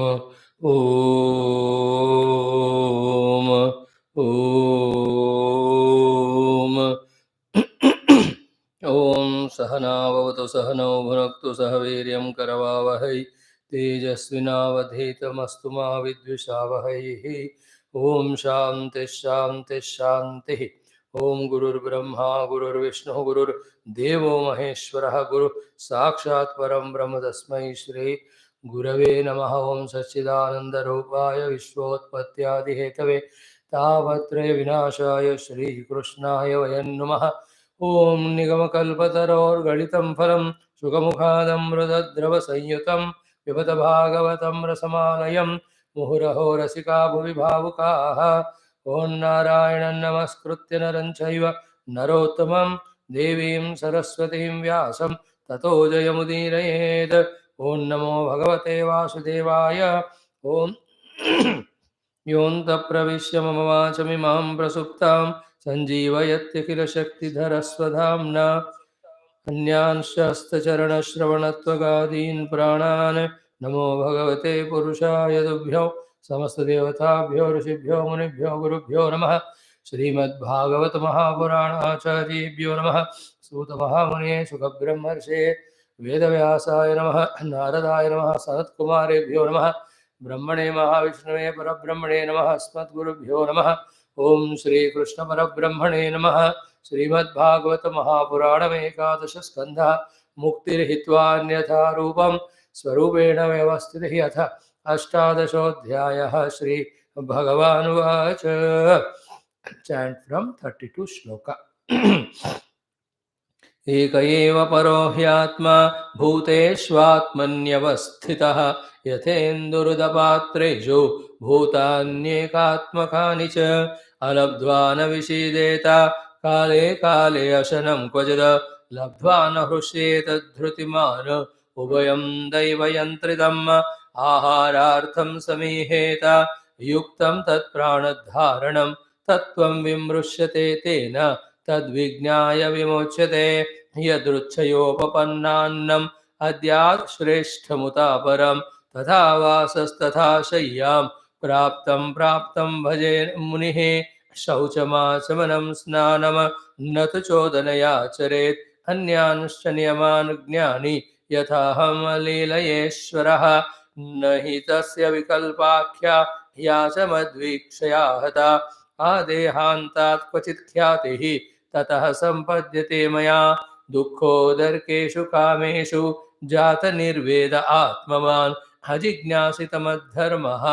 ओम ओम ओम सहना भवतु सहनौ भुनक्तु सह वीर्यं करवावहै तेजस्विनावधीतमस्तु मा विद्विषावहैः। ओम शांति शांति शांति। ओम गुरुर्ब्रह्मा गुरुर्विष्णु गुरुर्देवो महेश्वरः गुरु साक्षात् परं ब्रह्म तस्मै श्री गुरवे नमः। ओम सच्चिदानन्दरूपाय विश्वोत्पत्त्यादिहेतवे तापत्रय विनाशाय श्रीकृष्णाय वयं नुमः। ओम निगमकल्पतरोर्गलितं फलं सुखमुखादमृतद्रवसंयुतं पिबत भागवतं रसमालयं मुहुरहो रसिका भुवि भावुकाः। ॐ नारायणं नमस्कृत्य नरं चैव नरोत्तमं देवीं सरस्वतीं व्यासं ततो जयमुदीरयेत्। ॐ नमो भगवते वासुदेवाय। ॐ योऽन्तः प्रविश्य मम वाचमिमां प्रसुप्तां सञ्जीवयत्यखिलशक्तिधरस्वधाम्ना अन्यांश्च हस्तचरणश्रवणत्वगादीन् प्राणान् नमो भगवते पुरुषाय तुभ्यो समस्तदेवताभ्यो ऋषिभ्यो मुनिभ्यो गुरुभ्यो नमः। श्रीमद्भागवत महापुराण आचार्येभ्यो नमः। सूतमहामुने सुखब्रह्मर्षे वेदव्यासाय नमः। नारदाय नमः। सनत्कुमारेभ्यो नमः। ब्रह्मणे महाविष्णुवे परब्रह्मणे नमः। अस्मद्गुरुभ्यो नमः। ओम श्री कृष्ण परब्रह्मणे नमः। श्रीमद्भागवत महापुराणमेकादश स्कन्धः मुक्तिर्हित्वान्यथा रूपं स्वरूपेण व्यवस्थितिः अथ अष्टादशोऽध्यायः। श्री भगवानुवाच। चैंट फ्रॉम 32 श्लोक। एक एव परो ह्यात्मा भूतेष्वात्मन्यवस्थितः यथेन्दुरुदपात्रेषु भूतान्येकात्मकानि च अलब्ध्वा न विषीदेत काले काले अशनं क्वचिद् लब्ध्वा न हृष्येतद्धृतिमान् उभयं दैवयन्त्रितम् आहारार्थं समीहेत युक्तं तत्प्राणधारणं तत्त्वं विमृश्यते तेन तद्विज्ञाय विमुच्यते। यदृच्छयोपपन्नान्नम् अद्यात् श्रेष्ठमुतापरं तथा वासस्तथा शय्यां प्राप्तं प्राप्तं भजे मुनिः। शौचमाचमनं स्नानं न तु चोदनयाचरेत् अन्यान्श्च नियमान् ज्ञानी यथाहं लीलयेश्वरः। न हि तस्य विकल्पाख्या याचमद्वीक्षया हता आदेहान्तात् क्वचित् ख्यातिः ततः सम्पद्यते मया। दुःखोदर्केषु कामेषु जातनिर्वेद आत्मवान् अजिज्ञासितमद्धर्मः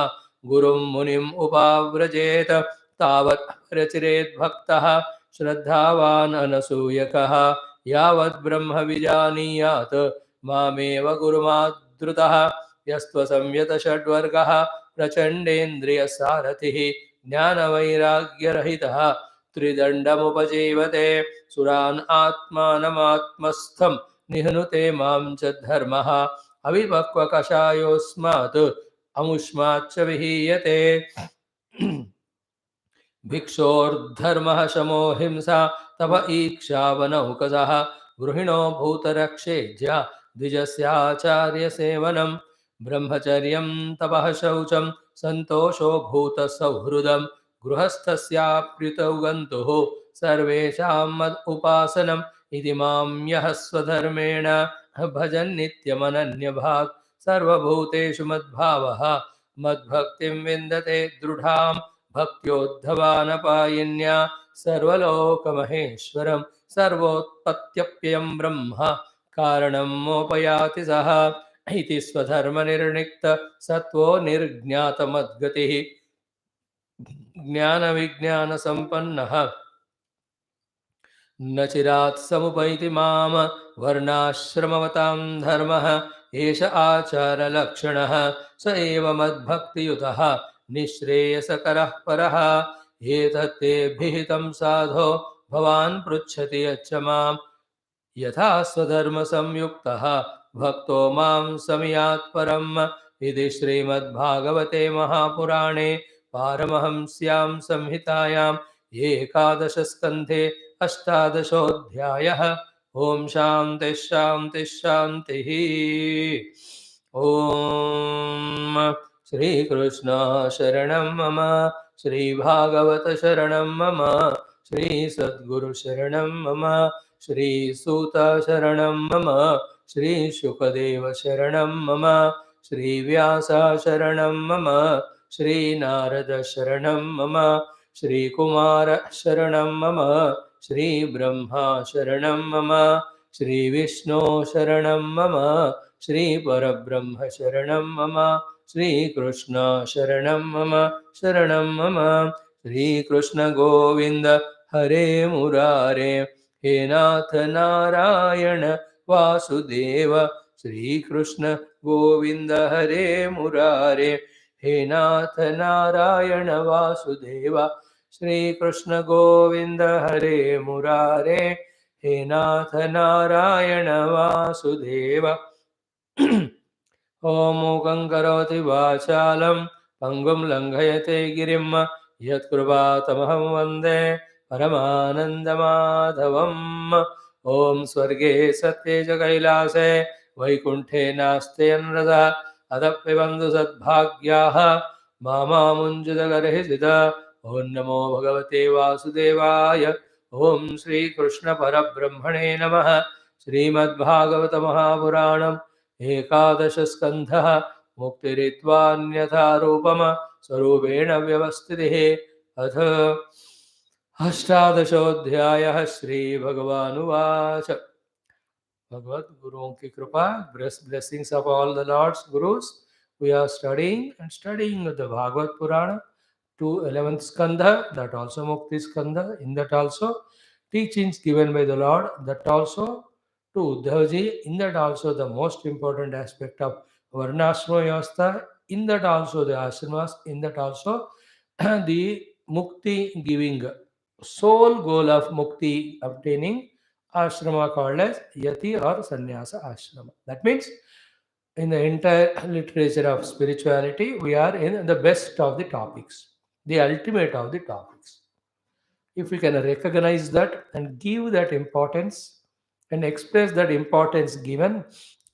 गुरुं मुनिम् उपाव्रजेत। तावत् प्रचिरेत् भक्तः श्रद्धावान् अनसूयकः यावत् ब्रह्म विजानीयात् मामेव गुरुमाद्रुतः। यस्त्वसंयतषड्वर्गः प्रचण्डेन्द्रियसारथिः ज्ञानवैराग्यरहितः त्रिदण्डमुपजीवते सुरान् आत्मानमात्मस्थं निह्नुते मां च धर्मः अविपक्वकषायोऽस्मात् अमुष्माच्च विहीयते। भिक्षोर्धर्मः शमो हिंसा तप ईक्षावनौकसः गृहिणो भूतरक्षेज्या द्विजस्याचार्यसेवनं ब्रह्मचर्यं तपः शौचं सन्तोषो भूतसौहृदं गृहस्थस्याप्युतौ गन्तुः सर्वेषां मद् उपासनम् इति मां यः स्वधर्मेण भजन् नित्यमनन्यभाक् सर्वभूतेषु मद्भावः मद्भक्तिं विन्दते दृढां भक्त्योद्धवानपायिन्या सर्वलोकमहेश्वरं सर्वोत्पत्त्यप्ययं ब्रह्म कारणं मोपयाति सः इति स्वधर्मनिर्णिक्त सत्वो निर्ज्ञातमद्गतिः ज्ञानविज्ञानसम्पन्नः न चिरात् समुपैति माम वर्णाश्रमवतां धर्मः एष आचारलक्षणः स एव मद्भक्तियुतः निःश्रेयसकरः परः। एतत्ते विहितं साधो भवान् पृच्छति यच्च मां यथा स्वधर्मसंयुक्तः भक्तो मां समियात् परम्। इति श्रीमद्भागवते महापुराणे पारमहंस्यां संहितायाम् एकादशस्कन्धे अष्टादशोऽध्यायः। ओम शान्तिः शान्तिः शान्तिः। ओम Shri Krishna Sharanam Mama, Shri Bhagavata Sharanam Mama, Shri Sadguru Sharanam Mama, Shri Suta Sharanam Mama, Shri Shukadeva Sharanam Mama, Shri Vyasa Sharanam Mama, Shri Narada Sharanam Mama, Shri Kumara Sharanam Mama, Shri Brahma Sharanam Mama, Shri Vishnu Sharanam Mama, Shri Parabrahma Sharanam Mama, Shri Krishna Sharanam Mama, Sharanam Mama, Shri Krishna Govinda Hare Murare, He Nath Narayana Vasudeva, Shri Krishna Govinda Hare Murare, He Nath Narayana Vasudeva, Shri Krishna Govinda Hare Murare, He Nath Narayana Vasudeva. ॐ मूकं करोति वाचालं पङ्गुं लङ्घयते गिरिं यत्कृपातमहं वन्दे परमानन्दमाधवम् ॐ स्वर्गे सत्ये च कैलासे वैकुण्ठे नास्ति अन्नदा अदप्यबन्धु सद्भाग्याः मामामुञ्जितगर्हिषित ॐ नमो भगवते वासुदेवाय ॐ श्रीकृष्णपरब्रह्मणे नमः श्रीमद्भागवतमहापुराणम् एकादशस्कन्धः मुक्तिरित्वान्यथा रूपम स्वरूपेण व्यवस्थितिः अथ अष्टादशोऽध्यायः श्रीभगवानुवाच Bhagavad Guru ki Kripa, blessings of all the Lord's Gurus. We are studying the Bhagavad Purana to 11th Skandha, that also Mukti Skandha, in that also teachings given by the Lord, that also to Uddhavaji, in that also the most important aspect of Varnashrama Vyavastha, in that also the ashramas, in that also the Mukti giving, sole goal of Mukti obtaining ashrama called as Yati or Sannyasa ashrama. That means in the entire literature of spirituality, we are in the best of the topics, the ultimate of the topics. If we can recognize that and give that importance and express that importance given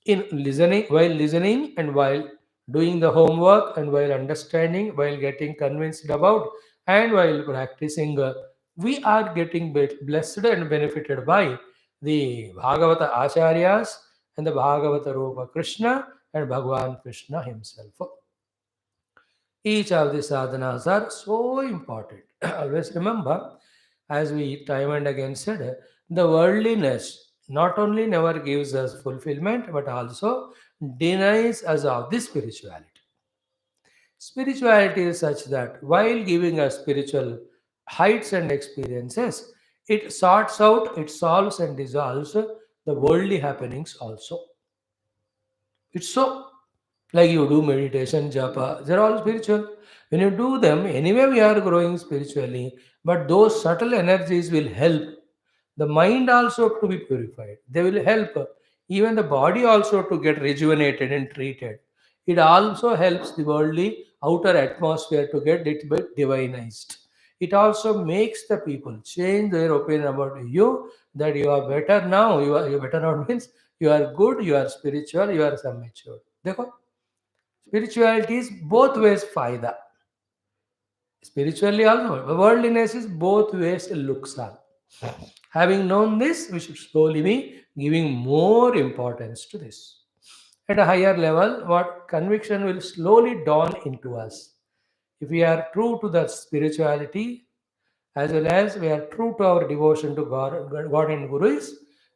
in listening, while listening and while doing the homework and while understanding, while getting convinced about and while practicing, we are getting blessed and benefited by the Bhagavata Acharyas and the Bhagavata Rupa Krishna and Bhagavan Krishna himself. Each of the sadhanas are so important. Always remember, as we time and again said, the worldliness not only never gives us fulfillment but also denies us of the spirituality. Spirituality is such that while giving us spiritual heights and experiences, it sorts out, it solves and dissolves the worldly happenings also. It's so. Like you do meditation, japa, they're all spiritual. When you do them, anyway we are growing spiritually, but those subtle energies will help the mind also to be purified. They will help even the body also to get rejuvenated and treated. It also helps the worldly outer atmosphere to get it bit divinized. It also makes the people change their opinion about you, that you are better now. You better not means you are good, you are spiritual, you are some mature. देखो, spirituality is both ways faida. Spiritually also, worldliness is both ways luksan. Having known this, we should slowly be giving more importance to this. At a higher level, what conviction will slowly dawn into us. If we are true to the spirituality, as well as we are true to our devotion to God and Gurus,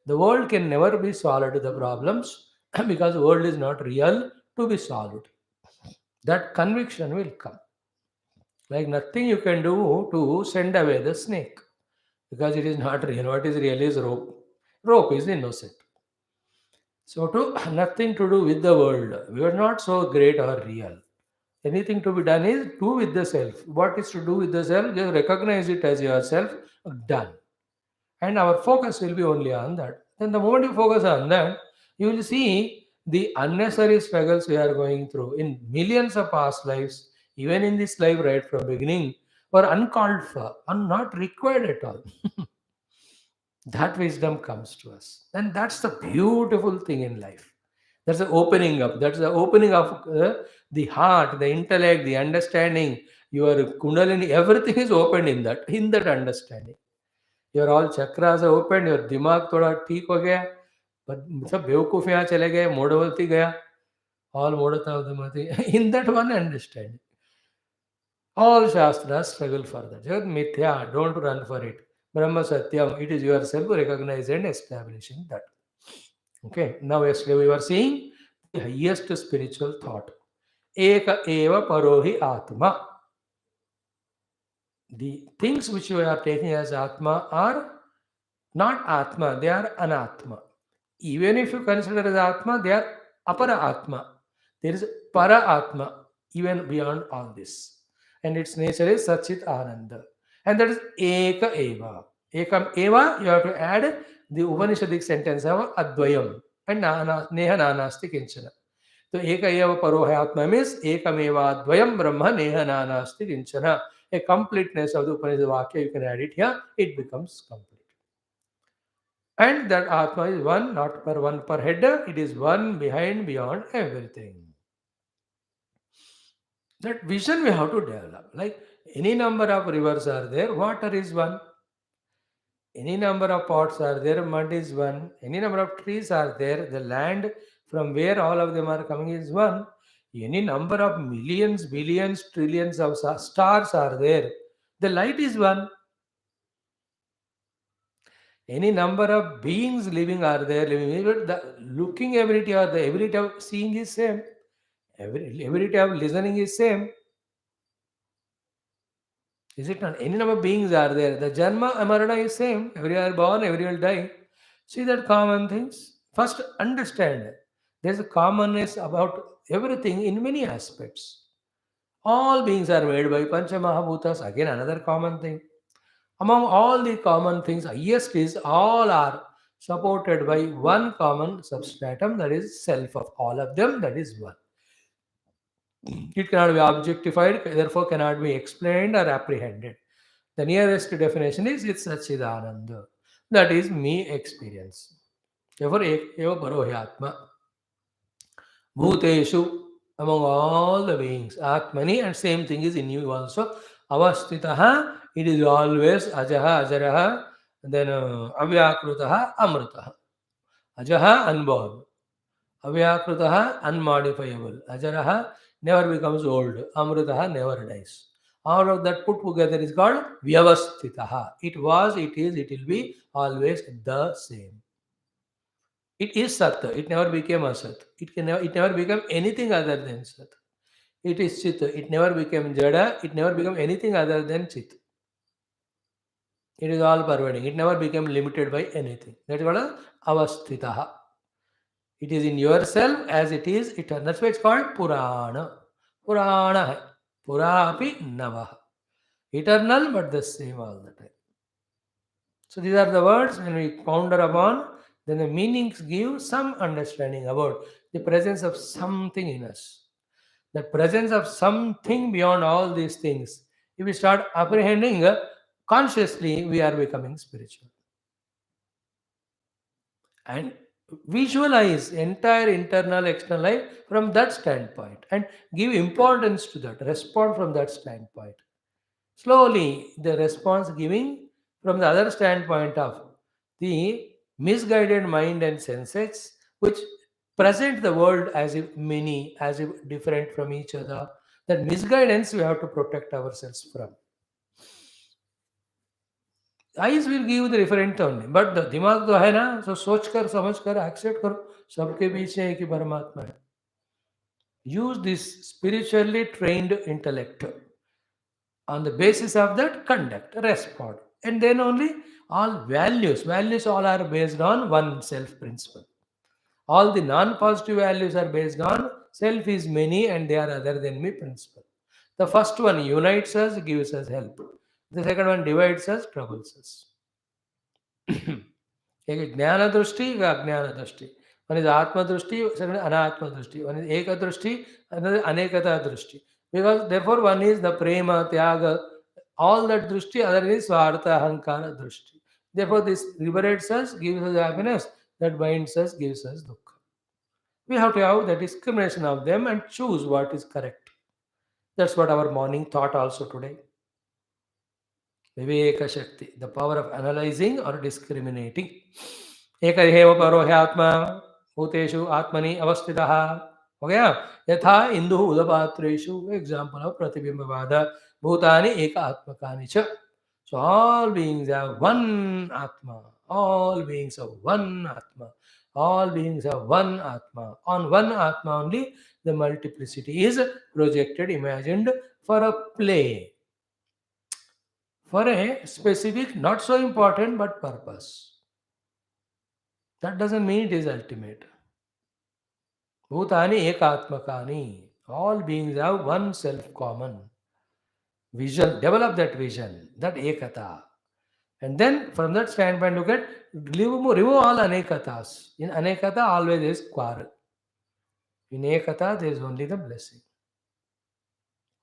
the world can never be solved the problems because the world is not real to be solved. That conviction will come. Like nothing you can do to send away the snake because it is not real. What is real is rope. Rope is innocent. So to nothing to do with the world. We are not so great or real. Anything to be done is do with the self. What is to do with the self? Just recognize it as yourself done. And our focus will be only on that. Then the moment you focus on that, you will see the unnecessary struggles we are going through in millions of past lives, even in this life right from beginning, were uncalled for and not required at all. That wisdom comes to us. And that's the beautiful thing in life. That's the opening up. That's the opening of the heart, the intellect, the understanding. Your kundalini, everything is opened in that understanding. Your all chakras are opened. Your दिमाग थोड़ा ठीक हो गया. But सब बेवकूफ यहाँ चले गए, मोड़वती गया. All modata udamati. In that one understanding. All Shastras struggle for that. Jagat Mithya, don't run for it. Brahma Satyam, it is yourself recognize and establishing that. Okay, now yesterday we were seeing the highest spiritual thought. Eka eva parohi atma. The things which you are taking as atma are not atma, they are anatma. Even if you consider as atma, they are apara atma. There is para atma, even beyond all this. And its nature is Sachit Ananda. And that is Eka Eva. Ekam Eva, you have to add the Upanishadic sentence of Advayam and Neha Nanasti Kinchana. So Eka Eva Parohatma means Ekam Eva Advayam Brahma Neha Nanasti Kinchana. A completeness of the Upanishad Vakya, you can add it here, it becomes complete. And that Atma is one, not per one per head, it is one behind, beyond everything. That vision we have to develop. Like any number of rivers are there, water is one. Any number of pots are there, mud is one. Any number of trees are there, the land from where all of them are coming is one. Any number of millions, billions, trillions of stars are there, the light is one. Any number of beings living are there, living, but the looking ability or the ability of seeing is same. Ability of listening is same. Is it not? Any number of beings are there. The Janma Amarana is same. Everyone are born, everyone will die. See that common things. First understand. There's a commonness about everything in many aspects. All beings are made by Pancha Mahabhutas. Again, another common thing. Among all the common things, highest is all are supported by one common substratum, that is self of all of them, that is one. It cannot be objectified, therefore cannot be explained or apprehended. The nearest definition is it's Sachidananda. That is me experience. Therefore, eva parohyatma. Bhuteshu, among all the beings, Atmani, and same thing is in you also. Avastitaha, it is always Ajaha, Ajaraha, then Avyakrutaha, Amrutaha. Ajaha, unborn. Avyakrutaha, unmodifiable. Ajaraha, never becomes old. Amrutaha, never dies. All of that put together is called Vyavastitaha. It was, it is, it will be always the same. It is Sat. It never became Asat. It never became anything other than Sat. It is Chit. It never became Jada. It never became anything other than Chit. It is all pervading. It never became limited by anything. That is called Avasthitaha. It is in yourself as it is eternal. That's why it's called Purana. Purana hai. Pura api Navaha. Eternal but the same all the time. So these are the words when we ponder upon, then the meanings give some understanding about the presence of something in us. The presence of something beyond all these things. If we start apprehending consciously, we are becoming spiritual. And visualize entire internal, external life from that standpoint and give importance to that, respond from that standpoint. Slowly, the response giving from the other standpoint of the misguided mind and senses, which present the world as if many, as if different from each other. That misguidance we have to protect ourselves from. Eyes will give the different only, but the दिमाग तो है ना, so सोच कर समझ कर accept करो सबके बीच में एक ही परमात्मा है. Use this spiritually trained intellect. On the basis of that, conduct, respond. And then only all values all are based on one self principle. All the non-positive values are based on self is many and they are other than me principle. The first one unites us, gives us help. The second one divides us, troubles us. एक ज्ञान दृष्टि एक अज्ञान दृष्टि. One is Atma Drushti, second is Anatma Drushti. One is Eka Drushti, another is Anekata Drushti. Because therefore one is the Prema, Tyaga, all that Drushti, other is Swartha, Ahankara Drushti. Therefore this liberates us, gives us happiness, that binds us, gives us dukkha. We have to have the discrimination of them and choose what is correct. That's what our morning thought also today. Viveka Shakti, the power of analyzing or discriminating. एकहेव परो ह्यात्मा भूतेषु आत्मनि अवस्थितः हो गया यथा Indu उदपात्रेषु example of प्रतिबिंबवाद भूतानि एकात्मकानि च. So all beings have one Atma, all beings have one Atma, all beings have one Atma. On one Atma only the multiplicity is projected, imagined for a play, for a specific, not so important but purpose. That doesn't mean it is ultimate. Bhutani ekatmakani. All beings have one self common. Vision, develop that vision, that ekata. And then from that standpoint, look at, remove all anekatas. In anekata, always there is quarrel. In ekata, there is only the blessing.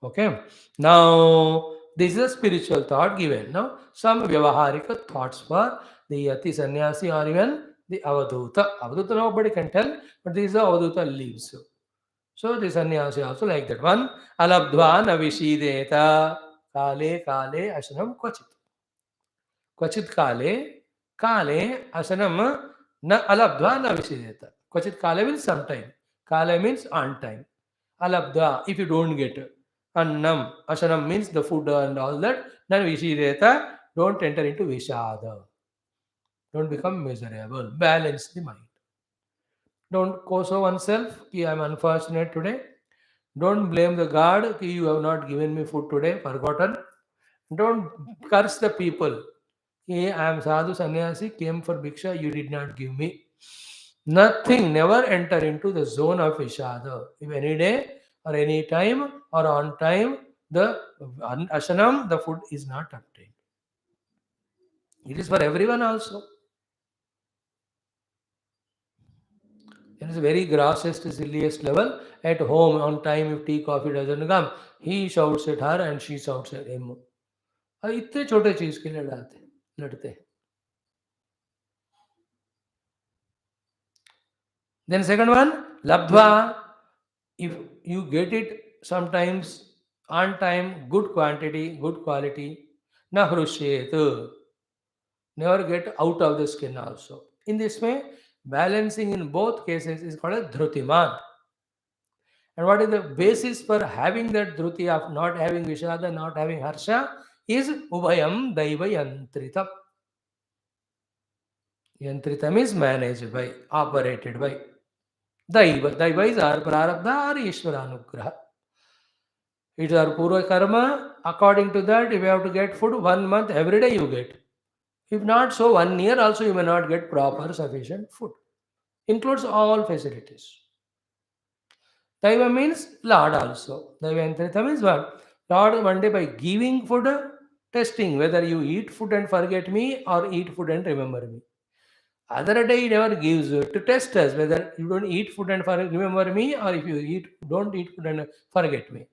Okay. Now, this is a spiritual thought given. Now, some vyavaharika thoughts for the Yati sannyasi or even the avaduta. Avaduta nobody can tell, but this is the avaduta leaves. So the sannyasi also like that one. Alabdva na vishideta kale kale ashanam kvachit. Kvachit kale asanam na alabdva na vishideta. Kvachit kale means sometime. Kale means on time. Alabdva, if you don't get annam, asanam means the food and all that, then vishideta, don't enter into vishada. Don't become miserable. Balance the mind. Don't coso oneself, I am unfortunate today. Don't blame the God, you have not given me food today, forgotten. Don't curse the people. I am sadhu sannyasi, came for bhiksha, you did not give me. Nothing, never enter into the zone of Vishada. If any day or any time or on time, the ashanam, the food is not obtained. It is for everyone also. It is very grossest, silliest level. At home, on time, if tea, coffee doesn't come, he shouts at her and she shouts at him. इतने छोटे चीज के लिए लड़ते हैं. Then second one, labdva. If you get it sometimes on time, good quantity, good quality, na hrushyet. Never get out of the skin also. In this way, balancing in both cases is called a dhrutiman. And what is the basis for having that dhruti of not having vishada, not having harsha, is ubhayam daiva yantrita. Yantritam is managed by, operated by. Daiva. Daiva is our prarabdha or Ishvaranugraha. It is our purva karma. According to that, if you have to get food 1 month, every day you get. If not so, 1 year also you may not get proper sufficient food. Includes all facilities. Daiva means Lord also. Daiva Yantrita means what? Lord one day by giving food, testing whether you eat food and forget me or eat food and remember me. Other day he never gives to test us whether you don't eat food and remember me or if you don't eat food and forget me.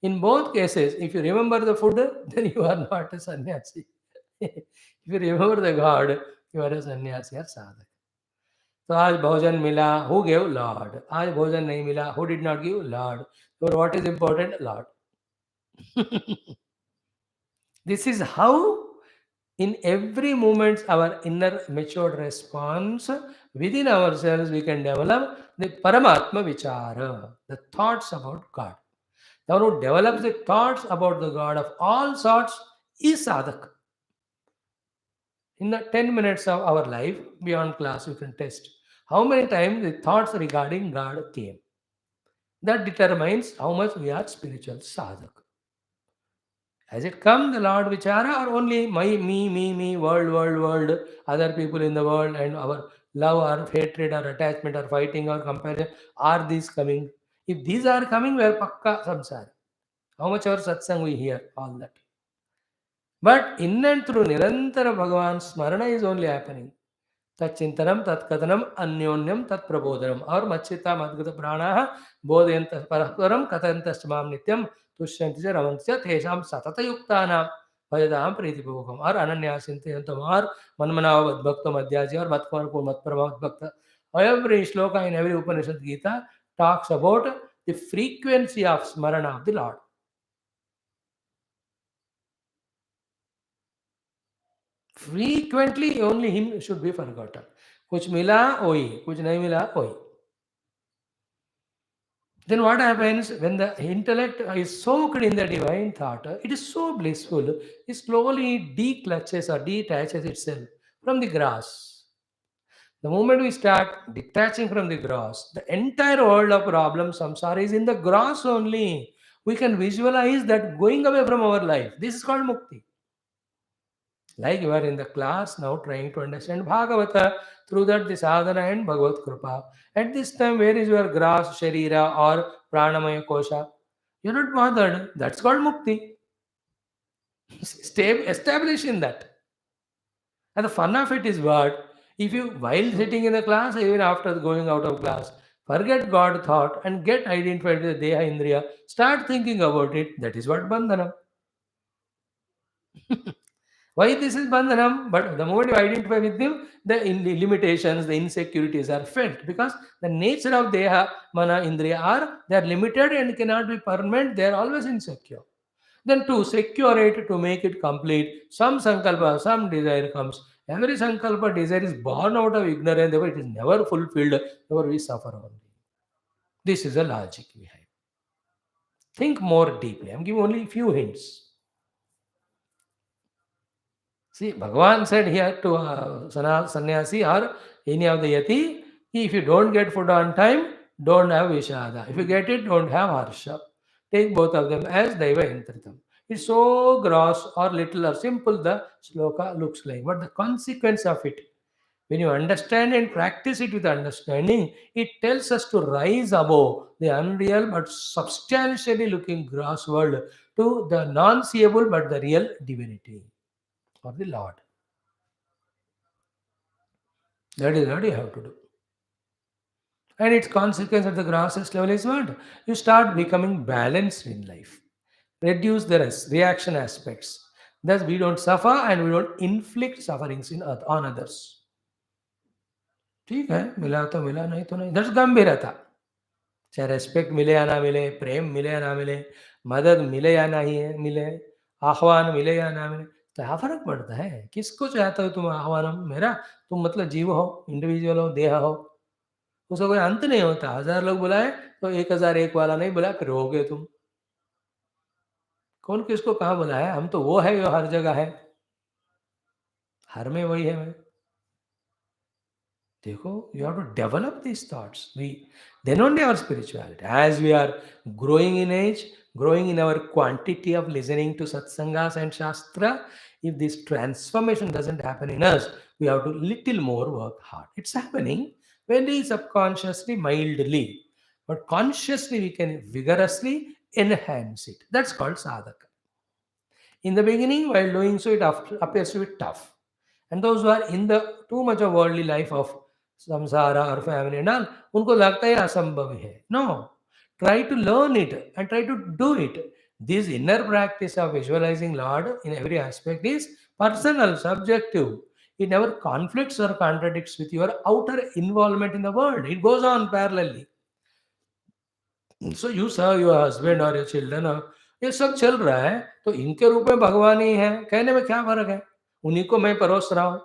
In both cases, if you remember the food, then you are not a sannyasi. If you remember the God, you are a sannyasi or sadhak. So आज भोजन मिला, who gave? Lord. आज भोजन नहीं मिला, who did not give? Lord. So what is important? Lord. This is how in every moment our inner matured response within ourselves we can develop the Paramatma Vichara, the thoughts about God. Now who develops the thoughts about the God of all sorts is sadhak. In the 10 minutes of our life, beyond class, you can test how many times the thoughts regarding God came. That determines how much we are spiritual sadhak. Has it come the Lord Vichara or only me, world, other people in the world and our love or hatred or attachment or fighting or comparison, are these coming? If these are coming, we are pakka samsara. How much our satsang we hear, all that. But in and through Nirantara Bhagavan's Smarana is only happening. Tachintanam, Tatkatanam, Anyonyam, Tatprabodhanam. Or Machita Madgata Pranaha, Bodhayanta Parasparam, Katantastamam Nityam, Tushyantisya Ramantisya, Tesham Satata Yuktana, Vajadam Pritipokam, or Ananya Sintayantam, or Manmanava Bhakta Madhyaji, or Matkamar Matparama Bhakta, Every shloka in every Upanishad Gita talks about the frequency of smarana of the Lord. Frequently, only Him should be forgotten. Kuch mila, oi. Kuch nahi mila, oi. Then what happens when the intellect is soaked in the divine thought? It is so blissful, it slowly declutches or detaches itself from the grass. The moment we start detaching from the grass, the entire world of problems, samsara is in the grass only. We can visualize that going away from our life. This is called mukti. Like you are in the class now trying to understand Bhagavata, through that the sadhana and Bhagavad Kripa. At this time, where is your grass, Sharira or Pranamaya Kosha? You're not bothered. That's called Mukti. Stay established in that. And the fun of it is what? If you, while sitting in the class, even after going out of class, forget God thought and get identified with the Deha Indriya, start thinking about it. That is what Bandhana. Why this is bandhanam? But the moment you identify with him, the limitations, the insecurities are felt because the nature of deha, mana, indriya are they are limited and cannot be permanent. They are always insecure. Then to secure it, to make it complete, some sankalpa, some desire comes. Every sankalpa desire is born out of ignorance. Therefore, it is never fulfilled. Therefore, we suffer only. This is the logic behind. Think more deeply. I'm giving only few hints. See, Bhagavan said here to sannyasi or any of the yati, if you don't get food on time, don't have vishada. If you get it, don't have harsha. Take both of them as daiva yantritam. It's so gross or little or simple the sloka looks like. But the consequence of it, when you understand and practice it with understanding, it tells us to rise above the unreal but substantially looking gross world to the non-seeable but the real divinity or the Lord. That is what you have to do. And its consequence at the grossest level is what? You start becoming balanced in life. Reduce the reaction aspects. Thus, we don't suffer and we don't inflict sufferings on others. ठीक है मिला तो मिला नहीं तो नहीं that's गंभीरता चाहे रेस्पेक्ट मिले या ना मिले प्रेम मिले या ना मिले मदद मिले या नहीं है मिले आह्वान मिले या ना मिले तो क्या फर्क पड़ता है किसको चाहते हो तुम आह्वान मेरा तुम मतलब जीव हो इंडिविजुअल हो देह हो उसका कोई अंत नहीं होता 1000 लोग बुलाए तो 1001 वाला नहीं बुला फिर रहोगे तुम कौन किसको कहाँ बुलाया हम तो वो है जो हर जगह है हर में वही है मैं देखो you have to develop these thoughts we then only our spirituality as we are growing in age growing in our quantity of listening to satsangas and shastra if this transformation doesn't happen in us we have to little more work hard it's happening very subconsciously mildly but consciously we can vigorously enhance it that's called sadhaka in the beginning, while doing so, it appears to be tough. And those who are in the too much of worldly life of samsara or family and all, उनको लगता है असंभव है. No, try to learn it and try to do it. This inner practice of visualizing Lord in every aspect is personal, subjective. It never conflicts or contradicts with your outer involvement in the world. It goes on parallelly. So you serve your husband और your children ये सब चल रहा है तो इनके रूप में भगवान ही है कहने में क्या फर्क है उन्हीं को मैं परोस रहा हूँ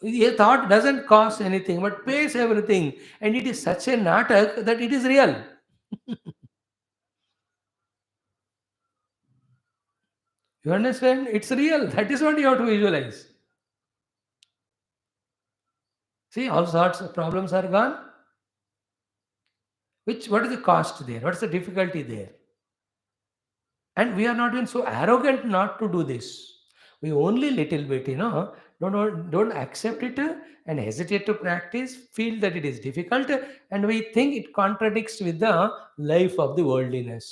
ये thought doesn't cost anything but pays everything and it is such a नाटक that it is real you understand it's real that is what you have to visualize see all sorts of problems are gone which what is the cost there what's the difficulty there and we are not even so arrogant not to do this we only little bit don't accept it and hesitate to practice feel that it is difficult and we think it contradicts with the life of the worldliness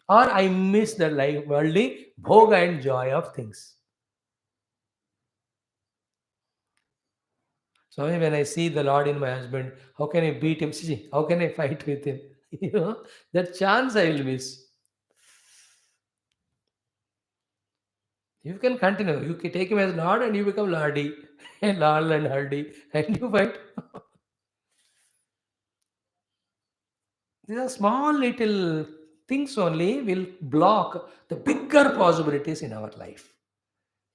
or I miss the life worldly bhoga and joy of things so when I see the Lord in my husband how can I beat him see how can I fight with him that chance I will miss You can continue. You can take him as Lord and you become Lardy, and Lal and Hardy, and you fight. These are small little things only will block the bigger possibilities in our life.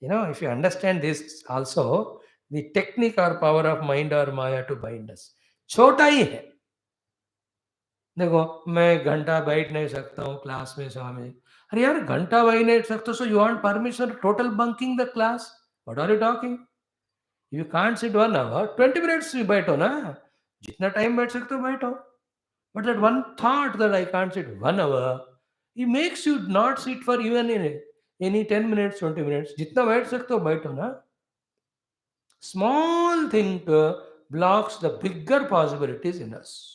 If you understand this also, the technique or power of mind or Maya to bind us. छोटा ही है. देखो, मैं घंटा बैठ नहीं सकता हूँ class में स्वामी. अरे यार, घंटा बैठ नहीं सकते, so you want permission to total bunking the class? What are you talking? You can't sit 1 hour, 20 minutes you बैठो ना. जितना टाइम बैठ सकते हो बैठो. But that one thought that I can't sit 1 hour, it makes you not sit for even any 10 minutes, 20 minutes. जितना बैठ सकते हो बैठो ना. Small thing blocks the bigger possibilities in us.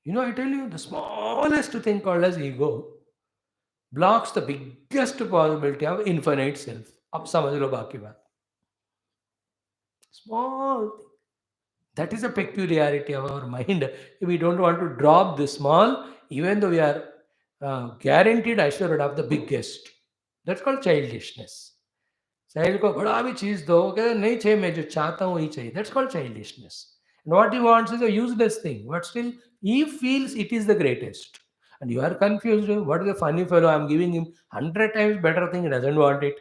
I tell you, the smallest thing called as ego blocks the biggest possibility of infinite self. अब समझ लो बाकी बात. Small thing. That is a peculiarity of our mind. We don't want to drop the small, even though we are guaranteed assured of the biggest. That's called childishness. Child को बड़ा भी चीज दो, कहते नहीं चाहिए, मैं जो चाहता हूँ वही चाहिए. That's called childishness. And what he wants is a useless thing, but still he feels it is the greatest. And you are confused. What is a funny fellow? I'm giving him 100 times better thing. He doesn't want it.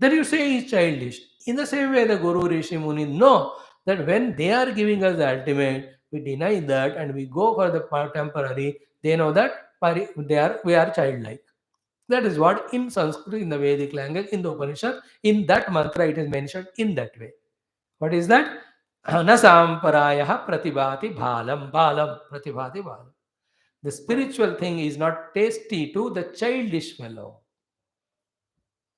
Then you say he's childish. In the same way, the Guru, Rishi, Muni know that when they are giving us the ultimate, we deny that and we go for the temporary. They know that we are childlike. That is what in Sanskrit, in the Vedic language, in the Upanishad, in that mantra, it is mentioned in that way. What is that? Nasamparaya pratibhati bhalam, balam, pratibhati balam. The spiritual thing is not tasty to the childish fellow.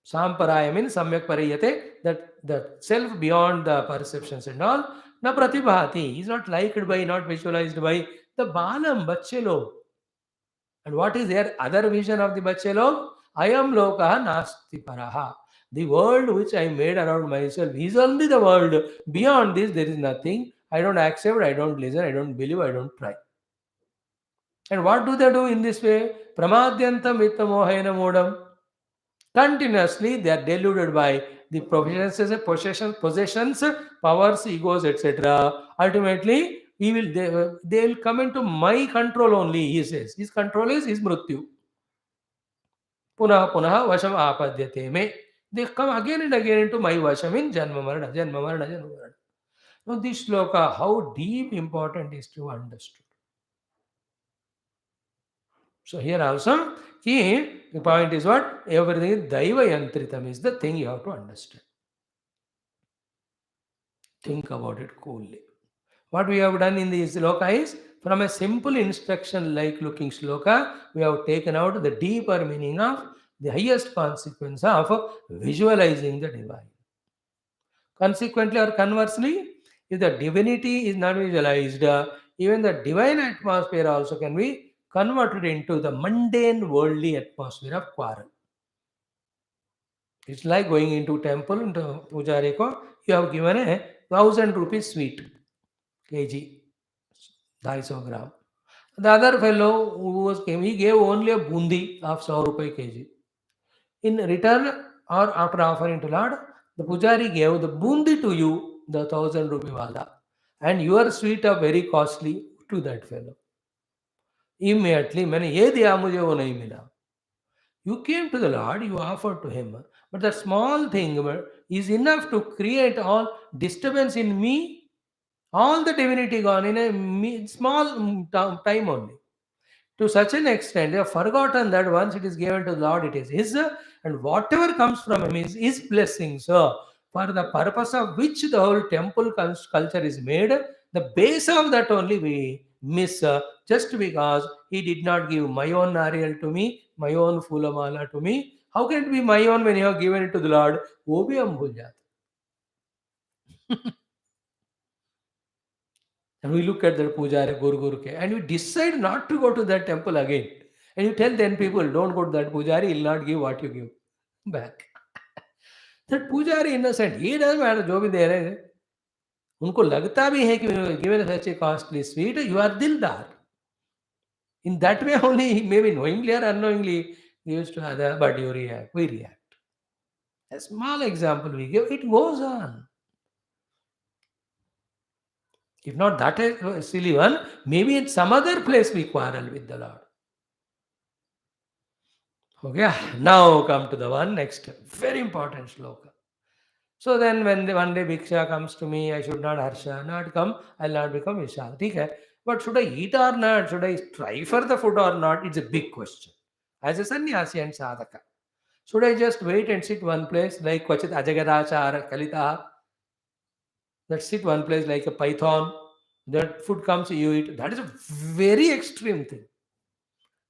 Samparaya means samyak pariyate, that the self beyond the perceptions and all. Na pratibhati is not liked by, not visualized by the balam, bacche log. And what is their other vision of the bacche log? I am lokaha nasti paraha. The world which I made around myself is only the world. Beyond this, there is nothing. I don't accept, I don't listen, I don't believe, I don't try. And what do they do in this way? Pramadyantam vittamohena modam. Continuously, they are deluded by the possessions, powers, egos, etc. Ultimately, they will come into my control only, he says. His control is his mrityu. Punah punah vasham apadyate me. They come again and again into my vasham in janma marana, janma marana, janma marana. Now, this shloka, how deep important is to understand. So here also, the point is what? Everything is Daiva Yantritam is the thing you have to understand. Think about it coolly. What we have done in this shloka is, from a simple instruction like looking shloka, we have taken out the deeper meaning of the highest consequence of visualizing the divine. Consequently or conversely, if the divinity is not visualized, even the divine atmosphere also can be converted into the mundane worldly atmosphere of quarrel. It's like going into temple, into pujari ko, you have given a 1,000 rupees sweet, kg, 250 gram. The other fellow who came, he gave only a bundi of 100 rupee kg. In return or after offering to Lord, the pujari gave the bundi to you, the 1,000 rupee wala, and your sweet are very costly to that fellow. Immediately, मैंने ये दिया मुझे वो नहीं मिला. You came to the Lord, you offered to Him, but that small thing is enough to create all disturbance in me, all the divinity gone in a small time only. To such an extent, they have forgotten that once it is given to the Lord, it is His, and whatever comes from Him is His blessing. So, for the purpose of which the whole temple culture is made, the base of that only we miss, just because He did not give my own nariyal to me, my own fulamala to me. How can it be my own when you have given it to the Lord? वो भी हम भूल जाते. And we look at the pujari, Guru ke, and we decide not to go to that temple again. And you tell then people, don't go to that pujari, he'll not give what you give back. That pujari innocent, he doesn't matter, जो भी दे रहे हैं. उनको लगता भी है कि given such a costly sweet, you are dildar. In that way only, maybe knowingly or unknowingly, gives to other, but you react. We react. A small example we give, it goes on. If not that a silly one, maybe in some other place we quarrel with the Lord. Okay, now come to the one next, very important shloka. So then when one day Bhiksha comes to me, I should not Harsha, not come, I'll not become Vishal. Okay. But should I eat or not? Should I try for the food or not? It's a big question. As a sannyasi and sadhaka. Should I just wait and sit one place like Kvachit Ajagadachara Kalita? That sit one place like a python. That food comes, you eat. That is a very extreme thing.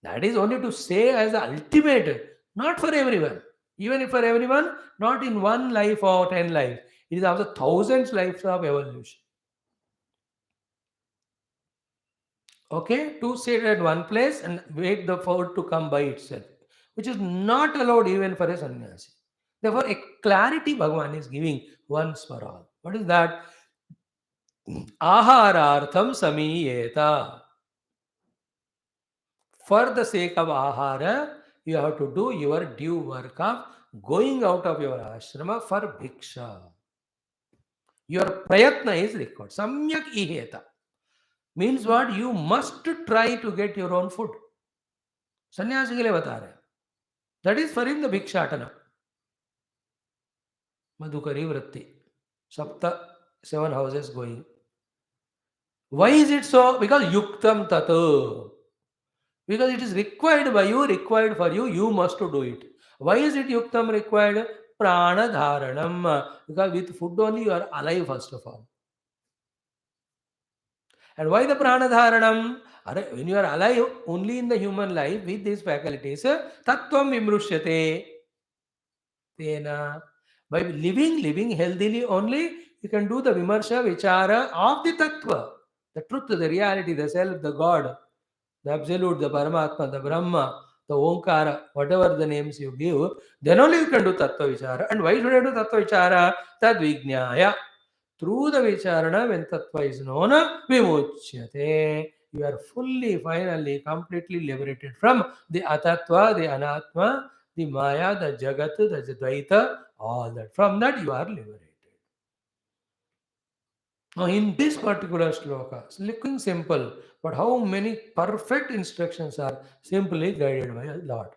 That is only to say as the ultimate, not for everyone. Even if for everyone, not in one life or 10 lives. It is also thousands lives of evolution. Okay, to sit at one place and wait the food to come by itself, which is not allowed even for a sannyasi. Therefore, a clarity Bhagavan is giving once for all. What is that? Aharartham samiyeta. For the sake of ahara, you have to do your due work of going out of your ashrama for bhiksha. Your prayatna is required. Samyak iheta. Means what? You must try to get your own food. सन्यासी के लिए बता रहे हैं. That is for him the भिक्षाटना. Madhukari Vritti. Sapta, 7 houses going. Why is it so? Because yuktam tatu. Because it is required by you, required for you, you must do it. Why is it yuktam required? Prana dharanam. Because with food only you are alive first of all. And why the prana dharanam? When you are alive only in the human life with these faculties, tattvam vimrushyate. Tena. By living healthily only, you can do the vimarsha, vichara of the tattva, the truth, the reality, the self, the God, the absolute, the Paramatma, the Brahma, the Omkara, whatever the names you give, then only you can do tattva vichara. And why should I do tattva vichara? Tad vijnaya. Through the vicharana, when tattva is known, vimuchyate. You are fully, finally, completely liberated from the atattva, the anatma, the maya, the jagat, the dvaita, all that. From that you are liberated. Now, in this particular shloka, it's looking simple, but how many perfect instructions are simply guided by a Lord.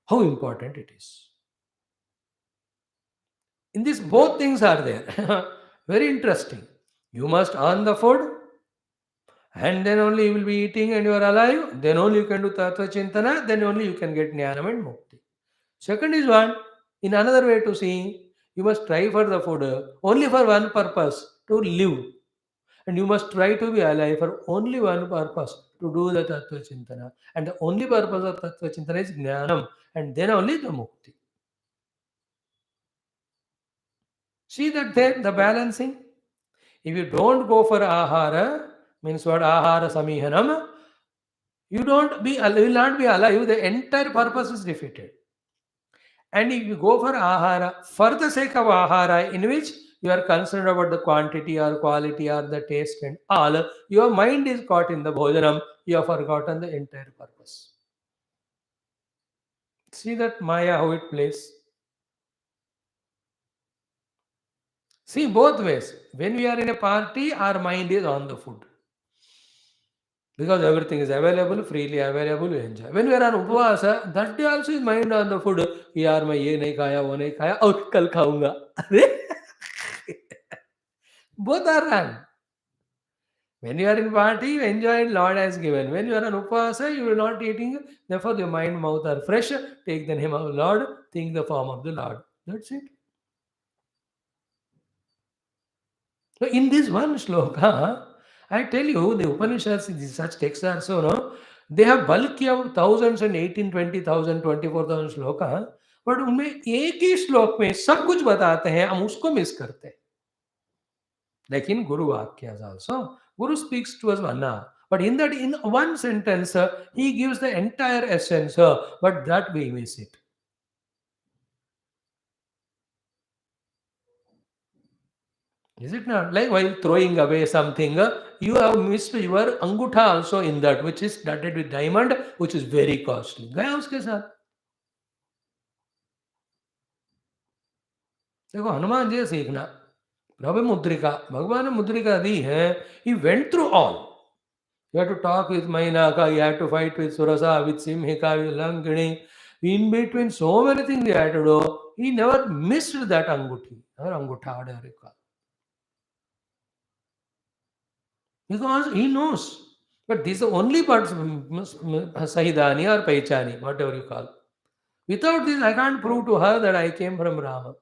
How important it is. In this, both things are there. Very interesting. You must earn the food, and then only you will be eating and you are alive. Then only you can do tattva chintana. Then only you can get jnanam and mukti. Second is one, in another way to see, you must try for the food only for one purpose, to live. And you must try to be alive for only one purpose, to do the tattva chintana. And the only purpose of tattva chintana is jnanam. And then only the mukti. See that there, the balancing? If you don't go for ahara, means what? Ahara samihanam, you will not be alive. The entire purpose is defeated. And if you go for ahara, for the sake of ahara, in which you are concerned about the quantity or quality or the taste and all, your mind is caught in the bhojanam, you have forgotten the entire purpose. See that Maya, how it plays. See both ways. When we are in a party, our mind is on the food. Because everything is available, freely available, we enjoy. When we are on upvasa, that day also is mind on the food. Yaar, मैं ये नहीं खाया, वो नहीं खाया, और कल खाऊंगा. Both are wrong. When you are in party, you enjoy it, Lord has given. When you are on upvasa, you are not eating, therefore your mind, mouth are fresh. Take the name of the Lord, think the form of the Lord. That's it. So in this one shloka, I tell you, the Upanishads, such texts are so, no? They have bulky of thousands and 18, 20,000, 24,000 shloka, but उनमें एक ही श्लोक में सब कुछ बताते हैं, हम उसको मिस करते हैं. Like in Guru Vakyas also, Guru speaks to us Anna, but in that, in one sentence, he gives the entire essence, but that we miss it. Is it not? Like while throwing away something, you have missed your angutha also in that, which is studded with diamond, which is very costly. Gaya uske saath. देखो हनुमान जी से सीखना, प्रभु मुद्रिका, भगवान ने मुद्रिका दी है. He went through all. You have to talk with Mainaka, you have to fight with Surasa, with Simhika, with Lankini. In between, so many things he had to do. He never missed that Anguti. Or Angutha, whatever you call. Because he knows. But these are only parts, Sahidani or Paichani, whatever you call. Without this, I can't prove to her that I came from Rama.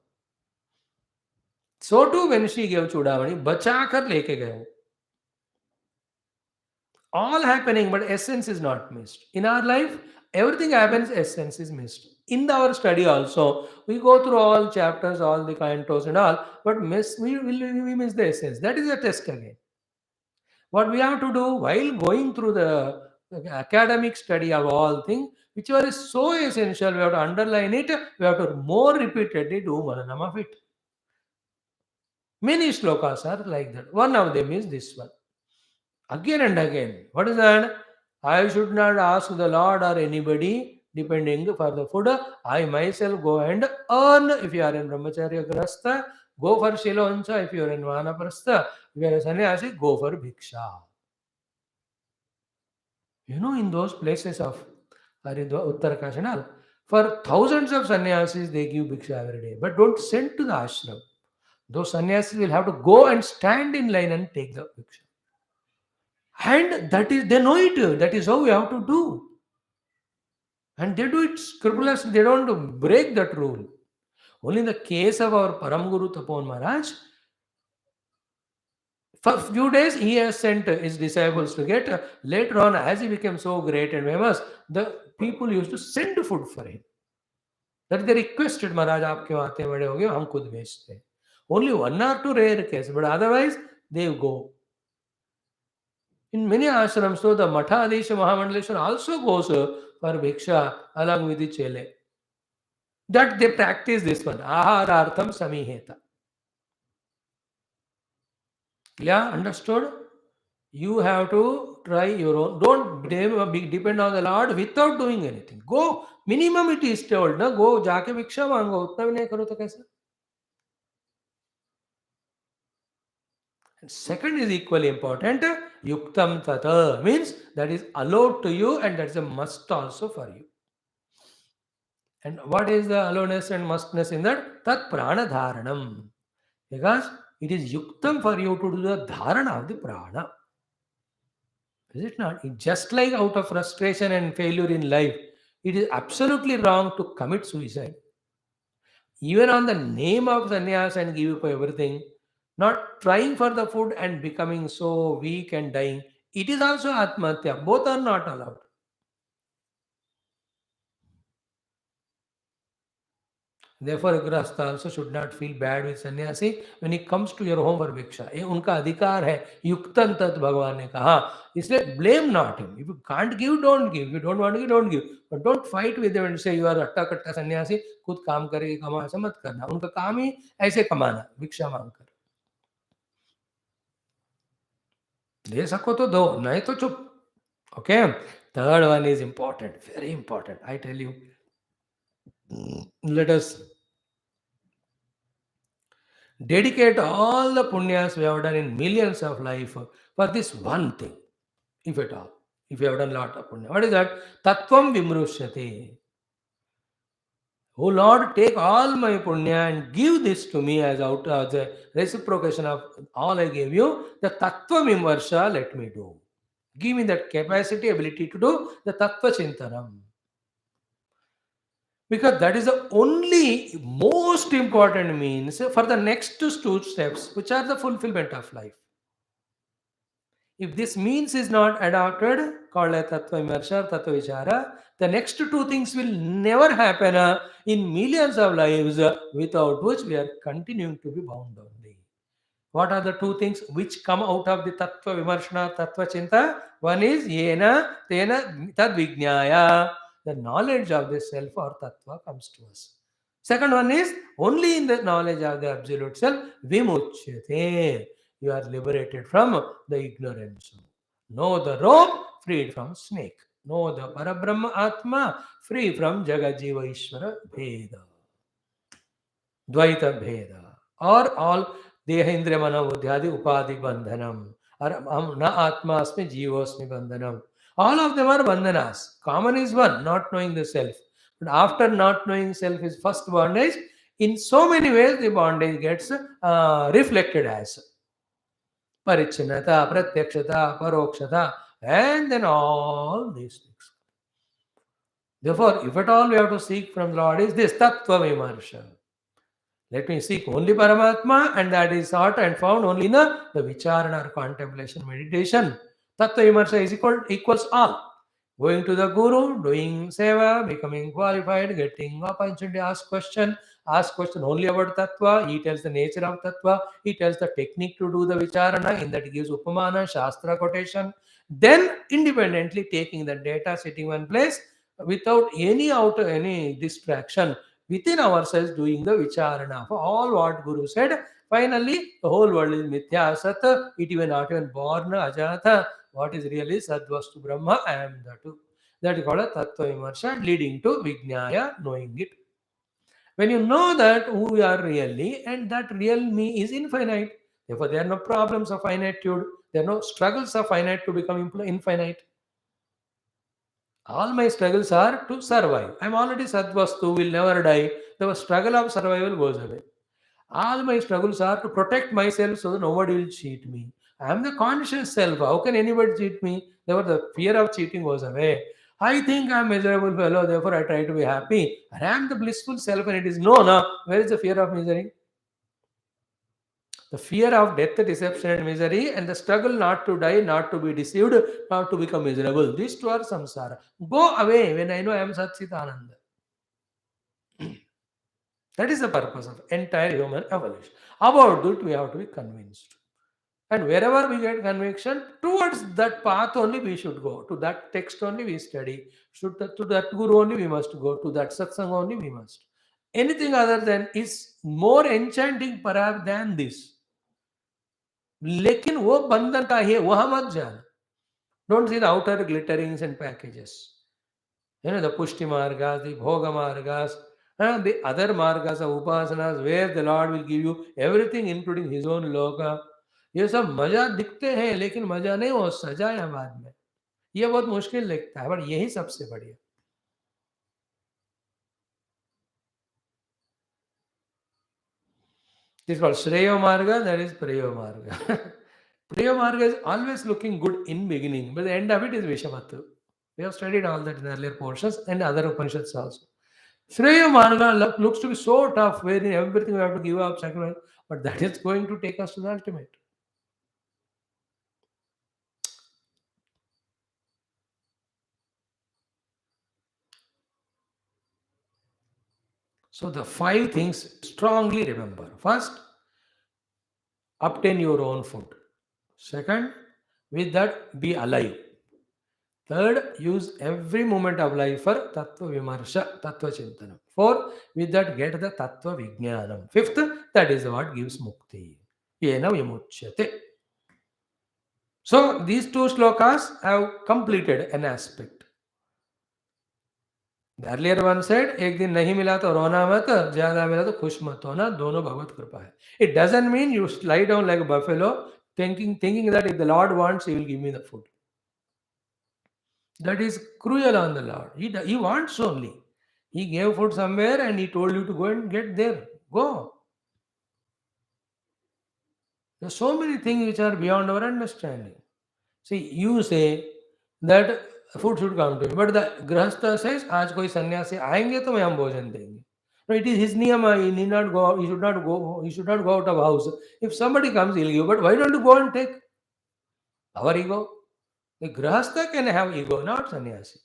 So too when she gave Chudamani, bachakar leke gaye. All happening, but essence is not missed. In our life, everything happens, essence is missed. In our study also, we go through all chapters, all the cantos and all, but we miss the essence. That is a test again. What we have to do while going through the academic study of all things, whichever is so essential, we have to underline it, we have to more repeatedly do mananam of it. Many shlokas are like that. One of them is this one. Again and again. What is that? I should not ask the Lord or anybody depending for the food. I myself go and earn. If you are in Brahmacharya Grastha, go for Shiloncha. If you are in Vanaprastha, if you are a sannyasi, go for Bhiksha. You know, in those places of Haridwar, Uttarakhand, for thousands of sannyasis, they give Bhiksha every day. But don't send to the ashram. Those sannyasis will have to go and stand in line and take the Bhiksha. And that is, they know it. That is how we have to do. And they do it scrupulously. They don't break that rule. Only in the case of our Param Guru Tapon Maharaj, for a few days he has sent his disciples to get. Later on, as he became so great and famous, the people used to send food for him. That they requested, Maharaj, aap kyun aate hain, bade ho gaye, hum khud bhejte hain. Only one or two rare cases, but otherwise they go. In many ashrams, so the Mathadesha Mahamandaleshwar also goes for Bhiksha along with the Chele. That they practice this one. Aharartham samiheta. Yeah, understood? You have to try your own. Don't depend on the Lord without doing anything. Go, minimum it is told, na? Go, जाके भिक्षा मांगो, उतना भी नहीं करो तो कैसे? And second is equally important. Yuktam tata means that is allowed to you and that is a must also for you. And what is the aloneness and mustness in that? Tat prana dharanam. Because it is yuktam for you to do the dharana of the prana. Is it not? It just like out of frustration and failure in life, it is absolutely wrong to commit suicide. Even on the name of sannyas and give up everything, not trying for the food and becoming so weak and dying, it is also atmatya. Both are not allowed. Therefore, a grahastha also should not feel bad with sannyasi when he comes to your home for भिक्षा. ये उनका अधिकार है. युक्तन तत् भगवान ने कहा. इसलिए blame not him. If you can't give, don't give. If you don't want to give, don't give. But don't fight with them and say you are अट्टा कट्टा सन्यासी, खुद काम करके कमा, ऐसा मत करना. उनका काम ही ऐसे कमाना, भिक्षा मांगकर. दे सको तो दो, नहीं तो चुप. Okay? Third one is important, very important. I tell you. Let us dedicate all the punyas we have done in millions of life for this one thing, if at all. If you have done lot of punya. What is that? Tattvam vimrushyate. Oh Lord, take all my punya and give this to me as out as a reciprocation of all I gave you. The tattva vimvarsha let me do. Give me that capacity, ability to do the tattva chintanam. Because that is the only most important means for the next two steps, which are the fulfillment of life. If this means is not adopted, called a tattva vimarsha, tattva vichara, the next two things will never happen in millions of lives, without which we are continuing to be bound only. What are the two things which come out of the tattva vimarshana, tattva chinta? One is yena, tena, tad vijnaya. The knowledge of the self or tattva comes to us. Second one is only in the knowledge of the absolute self, vimuchyate. You are liberated from the ignorance. Know the rope, freed from snake. Know the Parabrahma Atma, free from Jagajiva Ishvara Veda. Dvaita Bheda, or all Dehendriya Mano Buddhyadi Upadi Bandhanam, or Na Atma Asmi Jivosmi Bandhanam. All of them are bandhanas. Common is one, not knowing the self. But after not knowing self is first bondage. In so many ways, the bondage gets reflected as Parichinata, Pratyakshata, Parokshata, and then all these things. Therefore, if at all we have to seek from the Lord, is this Tattva Vimarsha. Let me seek only Paramatma, and that is sought and found only in the Vicharana or contemplation meditation. Tattva Vimarsha is equals all. Going to the Guru, doing seva, becoming qualified, getting opportunity to ask question only about Tattva. He tells the nature of Tattva. He tells the technique to do the Vicharana, in that he gives Upamana, Shastra quotation. Then independently taking the data, sitting one place without any distraction, within ourselves doing the Vicharana for all what Guru said. Finally, the whole world is Mithya, Sat, it even not even born, Ajata. What is really Sadvastu Brahma? I am the two. That is called a Tattva Vimarsha, leading to Vijnaya, knowing it. When you know that who you are really, and that real me is infinite, therefore there are no problems of finitude, there are no struggles of finite to become infinite. All my struggles are to survive. I am already Sadvastu, will never die. The struggle of survival goes away. All my struggles are to protect myself so that nobody will cheat me. I am the conscious self. How can anybody cheat me? Therefore, the fear of cheating goes away. I think I am miserable fellow, therefore I try to be happy. I am the blissful self, and it is no, no. Where is the fear of misery? The fear of death, deception, and misery, and the struggle not to die, not to be deceived, not to become miserable. These two are samsara. Go away when I know I am Satchitananda. That is the purpose of entire human evolution. About that, we have to be convinced. And wherever we get conviction, towards that path only we should go. To that text only we study. To that guru only we must go. To that satsang only we must. Anything other than is more enchanting perhaps than this. लेकिन वो बंधन का है, वहां मत जाना. Don't see the outer glitterings and packages. The pushti margas, the bhoga margas, the other margas of upasanas, where the Lord will give you everything including his own loka. ये सब मजा दिखते हैं, लेकिन मजा नहीं, वो सजा है बाद में. ये बहुत मुश्किल लगता है, पर यही सबसे बढ़िया. This is called Shreya Marga, that is Preyo Marga. Preyo Marga is always looking good in beginning, but the end of it is Vishamatu. We have studied all that in earlier portions and other Upanishads also. Shreya Marga looks to be so tough, wherein everything we have to give up, sacrifice, but that is going to take us to the ultimate. So the 5 things strongly remember. First, obtain your own food. Second, with that be alive. Third, use every moment of life for Tattva Vimarsha, Tattva Chintanam. Fourth, with that get the Tattva Vijnanam. Fifth, that is what gives Mukti. Yena Vimuchyate. So these 2 slokas have completed an aspect. The earlier one said, एक दिन नहीं मिला तो रोना मत, ज़्यादा मिला तो खुश मत होना, दोनों भगवत कृपा है. It doesn't mean you lie down like a buffalo, thinking that if the Lord wants, He will give me the food. That is cruel on the Lord. He wants only. He gave food somewhere and He told you to go and get there. Go. There are so many things which are beyond our understanding. See, you say that food should come to me, but the grahastha says, आज कोई सन्यासी आएंगे तो मैं हम भोजन देंगे. No, it is his niyama. He need not go. He should not go. He should not go out of house. If somebody comes, he'll give. But why don't you go and take? Our ego. The grahastha can have ego, not sannyasi.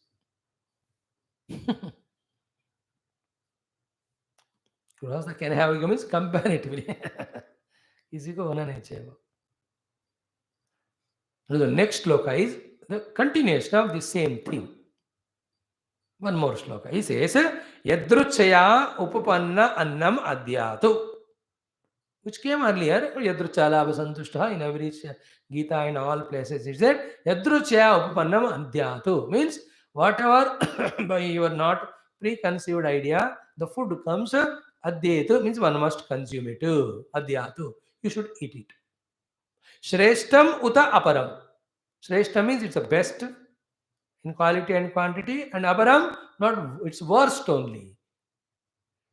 Grahastha can have ego means comparatively. His ego होना नहीं चाहिए. The next sloka is the continuation of the same thing. One more sloka. He says, Yadruchaya upapanna annam adhyatu. Which came earlier, Yadruchala Vasantushta in every Gita in all places. It said, Yadruchaya upapannam adhyatu. Means, whatever by your not preconceived idea, the food comes Adyetu means one must consume it. Adyatu, you should eat it. Shreshtam uta aparam. Shreshtam means it's the best in quality and quantity, and aparam, not it's worst only.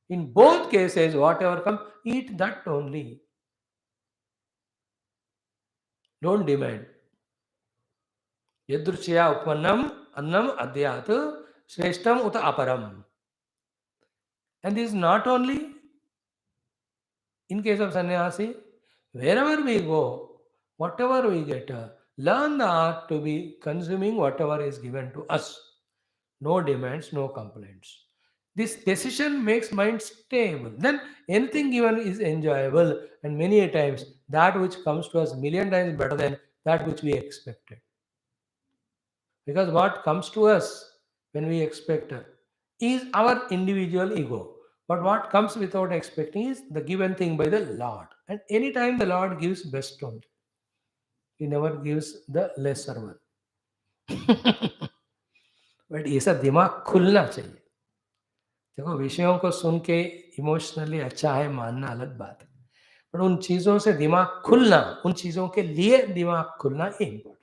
In both cases, whatever comes, eat that only. Don't demand. Yadruchya uppannam annam adyat shreshtam uta aparam. And this is not only in case of sannyasi, wherever we go, whatever we get, learn the art to be consuming whatever is given to us. No demands, no complaints. This decision makes mind stable. Then anything given is enjoyable, and many a times that which comes to us million times better than that which we expected. Because what comes to us when we expect is our individual ego. But what comes without expecting is the given thing by the Lord. And anytime the Lord gives best only. He never gives the lesser one. But ये सब दिमाग खुलना चाहिए. देखो विषयों को सुन के emotionally अच्छा है मानना अलग बात है, पर उन चीज़ों से दिमाग खुलना, उन चीज़ों के लिए दिमाग खुलना इम्पोर्टेंट.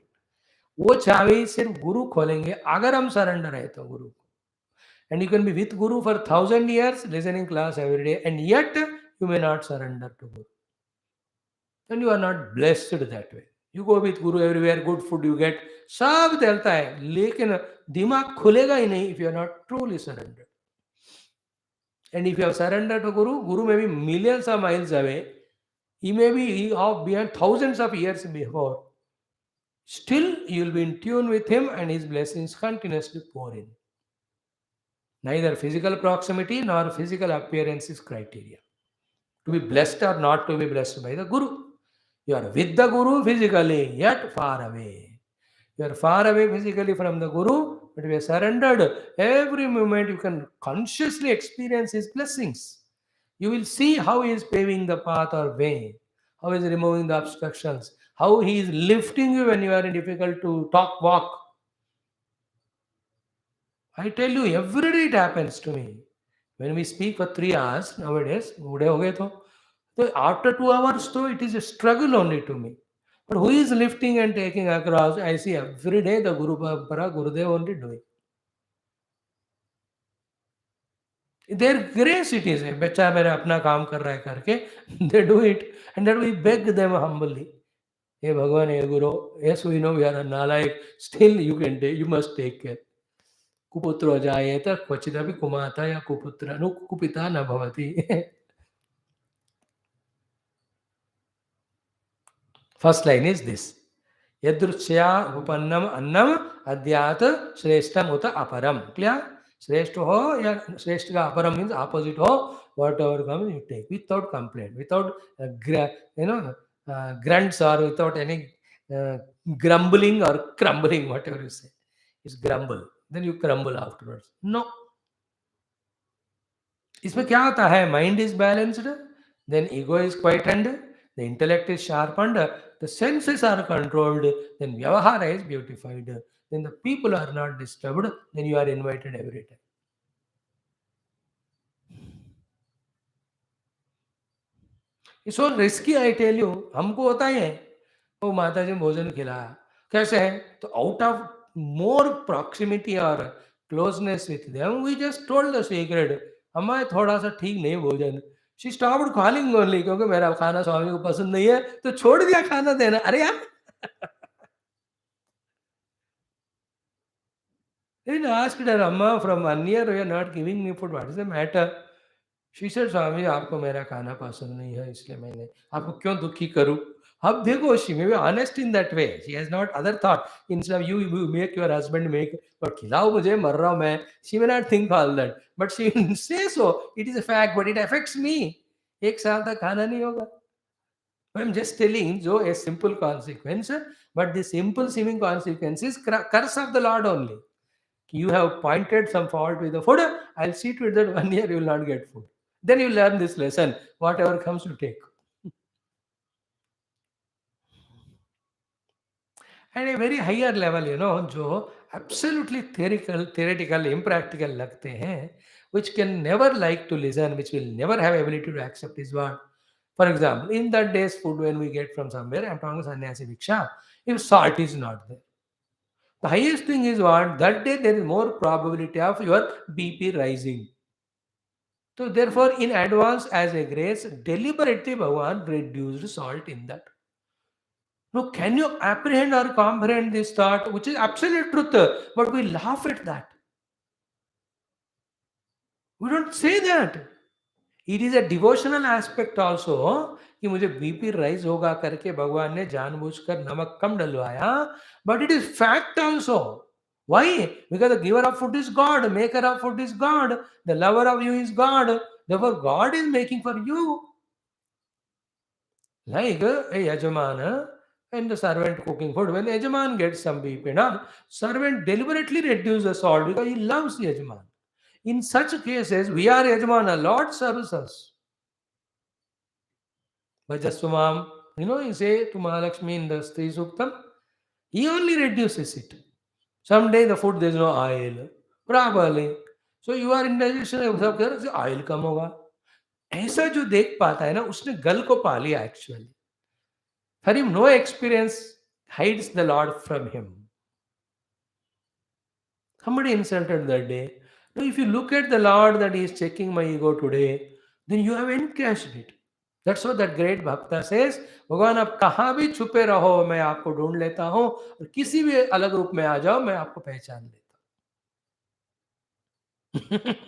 वो चाबी सिर्फ गुरु खोलेंगे अगर हम सरेंडर है तो गुरु को. And you can be with Guru for 1,000 years, listening class every day, and yet you may not surrender to Guru. And you are not blessed that way. You go with Guru everywhere, good food you get, सब चलता है, लेकिन दिमाग खुलेगा ही नहीं if you are not truly surrendered. And if you have surrendered to Guru, Guru may be millions of miles away, he may be off beyond thousands of years before. Still, you will be in tune with him and his blessings continuously pour in. Neither physical proximity nor physical appearance is criteria to be blessed or not to be blessed by the Guru. You are with the Guru physically, yet far away. You are far away physically from the Guru, but we are surrendered. Every moment you can consciously experience his blessings. You will see how he is paving the path or way, how he is removing the obstructions, how he is lifting you when you are difficult to talk, walk. I tell you, every day it happens to me. When we speak for 3 hours nowadays, so after 2 hours, though, it is a struggle only to me. But who is lifting and taking across? I see every day the Guru Parampara, Gurudev only doing. Their grace it is. बच्चा मेरा अपना काम कर रहा है करके, they do it, and then we beg them humbly. Hey Bhagavan, hey Guru, yes we know we are a nalayak, still you must take care. कुपुत्रो जायेत क्वचिदपि कुमाता या कुपुत्र नु कुपिता न भवति. First line is this. Yadruchya upannam annam adyat shreshtam uta aparam. Clear? Shreshta ho, ya shreshta ka aparam means opposite ho. Whatever comes you take without complaint, without grunts or without any grumbling or crumbling, whatever you say. It's grumble. Then you crumble afterwards. No. इसमें क्या होता है? Mind is balanced, then ego is quietened, the intellect is sharpened, the senses are controlled, then vyavahara is beautified, then the people are not disturbed, then you are invited every time. It's so risky, I tell you. हमको होता ही है, वो माता जी भोजन खिलाया, कैसे है? तो out of more proximity or closeness with them, we just told the secret, हमारे थोड़ा सा ठीक नहीं भोजन. She stopped calling only क्योंकि मेरा खाना स्वामी को पसंद नहीं है, तो छोड़ दिया खाना देना. अरे यार. Then asked her, Amma, from 1 year you are not giving me food. What is the matter? She said, स्वामी आपको मेरा खाना पसंद नहीं है, इसलिए मैंने आपको क्यों दुखी करूं? अब देखो, she may be honest in that way. She has not other thought. Instead of you make your husband make, but खिलाओ मुझे, मर रहा हूं मैं. She may not think all that, but she will say so. It is a fact, but it affects me. 1 साल तक खाना नहीं होगा. I'm just telling you a simple consequence, but the simple seeming consequence is curse of the Lord only. You have pointed some fault with the food, I'll see to it that 1 year you will not get food. Then you learn this lesson, whatever comes you take. And a very higher level, जो absolutely theoretical, impractical लगते हैं, which can never like to listen, which will never have ability to accept is what? For example, in that day's food when we get from somewhere, I'm talking sannyasi viksha, if salt is not there. The highest thing is what? That day there is more probability of your BP rising. So therefore, in advance as a grace, deliberately Bhagavan reduced salt in that. Now, can you apprehend or comprehend this thought, which is absolute truth, but we laugh at that. We don't say that. It is a devotional aspect also कि मुझे BP rise होगा करके भगवान ने जानबूझकर नमक कम डलवाया but it is fact also why because the giver of food is god, maker of food is god, the lover of you is god, therefore god is making for you. Like a yajamana and the servant cooking food, when yajaman gets some beep, servant deliberately reduces the salt because he loves yajaman. In such cases, we are yajamana, Lord serves us. Vajaswamam, you say to Mahalakshmi in the Stri Suktam, he only reduces it. Someday the food there is no oil. Probably. So you are indigestion, सब कह रहे oil कम होगा. ऐसा जो देख पाता है ना, उसने गल को पा लिया actually. For him, no experience hides the Lord from him. Somebody insulted that day. Now, if you look at the Lord that he is checking my ego today, then you have encashed it. That's what that great Bhakta says. भगवान आप कहाँ भी छुपे रहो मैं आपको ढूंढ लेता हूँ और किसी भी अलग रूप में आ जाओ मैं आपको पहचान लेता हूँ.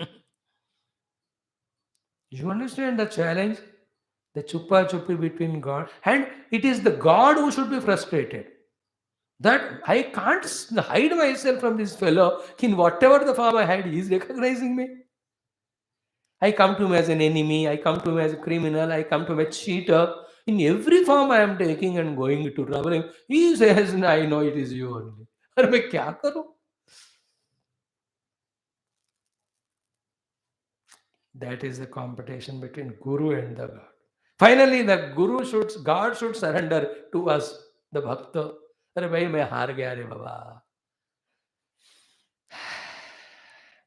You understand the challenge? The chupa chupi between God. And it is the God who should be frustrated. That I can't hide myself from this fellow. In whatever the form I had, he is recognizing me. I come to him as an enemy. I come to him as a criminal. I come to him as a cheater. In every form I am taking and going to trouble him. He says, I know it is you only. अरे मैं क्या करूं? That is the competition between Guru and the God. Finally, God should surrender to us, the Bhakta. अरे भाई मैं हार गया रे बाबा.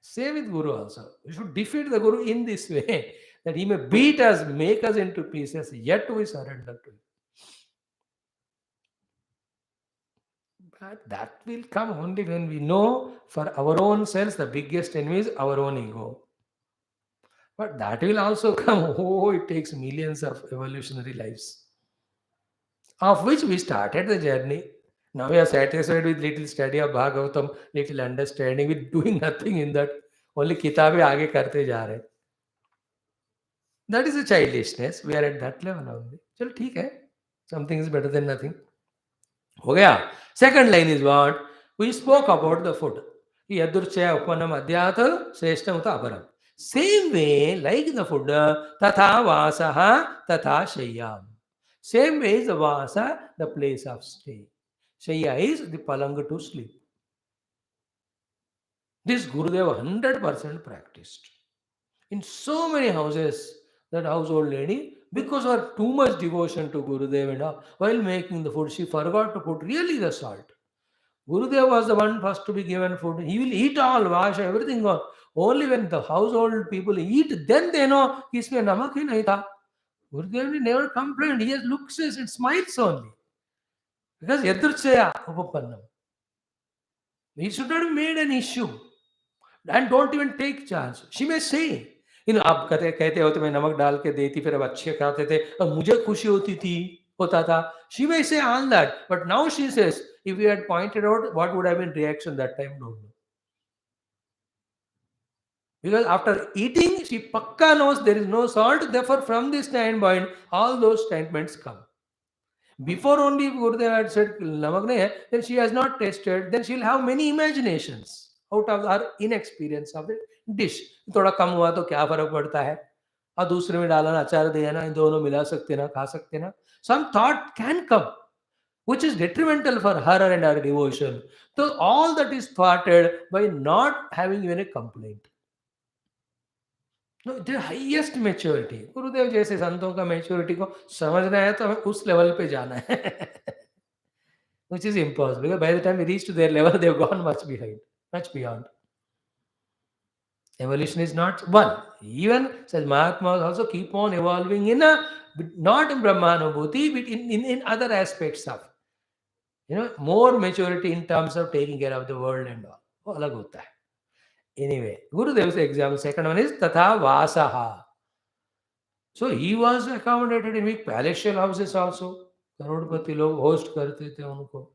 Same with Guru also. We should defeat the Guru in this way that he may beat us, make us into pieces, yet we surrender to him. But that will come only when we know for our own selves the biggest enemy is our own ego. But that will also come, it takes millions of evolutionary lives, of which we started the journey. Now we are satisfied with little study of Bhagavatam, little understanding, with doing nothing in that. Only किताबें आगे करते जा रहे. That is a childishness. We are at that level only. चलो ठीक है. Something is better than nothing. हो गया. Second line is what? We spoke about the food. यदुर्चया उपपन्नम अध्यात श्रेष्ठम उत अपरम. Same way, like the food, tatha vasaha tatha shayyam. Same way is the vasa, the place of stay. Shayya is the palang to sleep. This Gurudeva 100% practiced. In so many houses, that household lady, because of her too much devotion to Gurudev and all, while making the food, she forgot to put really the salt. Gurudev was the one first to be given food. He will eat all, wash everything on. Only when the household people eat, then they know, इसमें नमक ही नहीं था. Gurudev never complained. He just looks and smiles only. Because yadurchaya upapannam. He should not have made an issue. And don't even take charge. She may say, आप कहते हो तो मैं नमक डाल के देती फिर अब अच्छे खाते थे अब मुझे खुशी होती थी होता था. She may say all that, but now she says, if you had pointed out, what would have been reaction that time? Don't know. Because after eating, she pakka knows there is no salt. Therefore, from this standpoint, all those statements come. Before only Gurudev had said namak nahi hai, then she has not tasted. Then she will have many imaginations out of her inexperience of the dish. थोड़ा कम हुआ तो क्या फर्क पड़ता है और दूसरे में डाला ना अचार दिया ना इन दोनों मिला सकते ना खा सकते ना. Some thought can come which is detrimental for her and her devotion. So all that is thwarted by not having even a complaint. No, the highest maturity. गुरुदेव जैसे संतों का maturity को समझना है तो हमें उस level पे जाना है. Which is impossible because by the time we reach to their level, they have gone much behind, much beyond. Evolution is not one. Even says Mahatmas also keep on evolving in a not in Brahmanubhuti, but in other aspects of more maturity in terms of taking care of the world and all. वो अलग होता है. Anyway, Gurudev's example. Second one is Tatha Vasaha. So he was accommodated in big palatial houses also. करोड़पति लोग host करते थे उनको.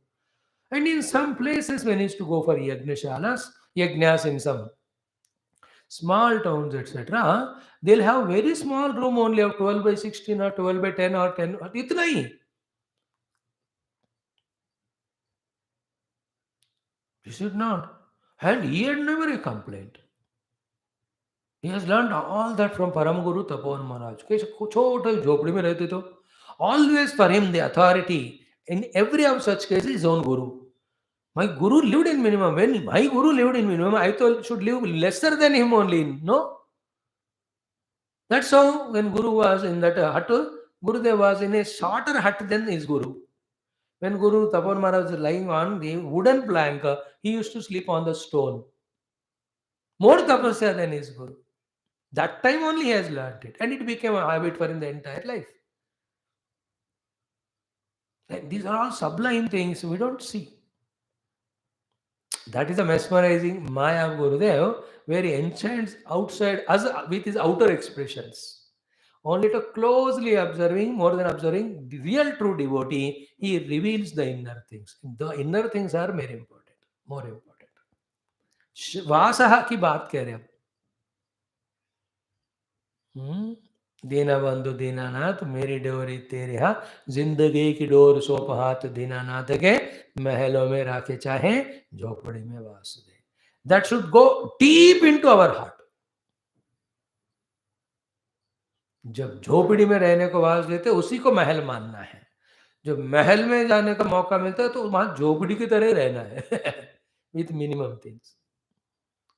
And in some places, when he used to go for yajnas in some small towns, etc., they'll have very small room only of 12 by 16 or 12 by 10 or 10. इतना ही. He should not. And he had never a complaint. He has learned all that from Param Guru Tapovan Maharaj. छोटे झोपड़ी में रहते तो always for him the authority in every of such cases is his own Guru. My Guru lived in minimum. When my Guru lived in minimum, I thought should live lesser than him only. No? That's how when Guru was in that hut, Gurudev was in a shorter hut than his Guru. When Guru Tapovan Maharaj was lying on the wooden plank, he used to sleep on the stone. More tapasya than his Guru. That time only he has learnt it. And it became a habit for him the entire life. Like, these are all sublime things we don't see. That is the mesmerizing Maya of Gurudev, where he enchants outside us with his outer expressions. Only to closely observing, more than observing, the real true devotee, he reveals the inner things. The inner things are more important. More important. वासह की बात कह रहे हैं हम. दीनबंधु दीनानाथ मेरी डोरी तेरे हाथ, जिंदगी की डोर सौंप हाथ दीनानाथ के, महलों में राखे चाहे झोपड़ी में वास दे. That should go deep into our heart. जब झोपड़ी में रहने को वास देते उसी को महल मानना है. जब महल में जाने का मौका मिलता है तो वहां झोपड़ी की तरह रहना है विथ मिनिमम थिंग्स.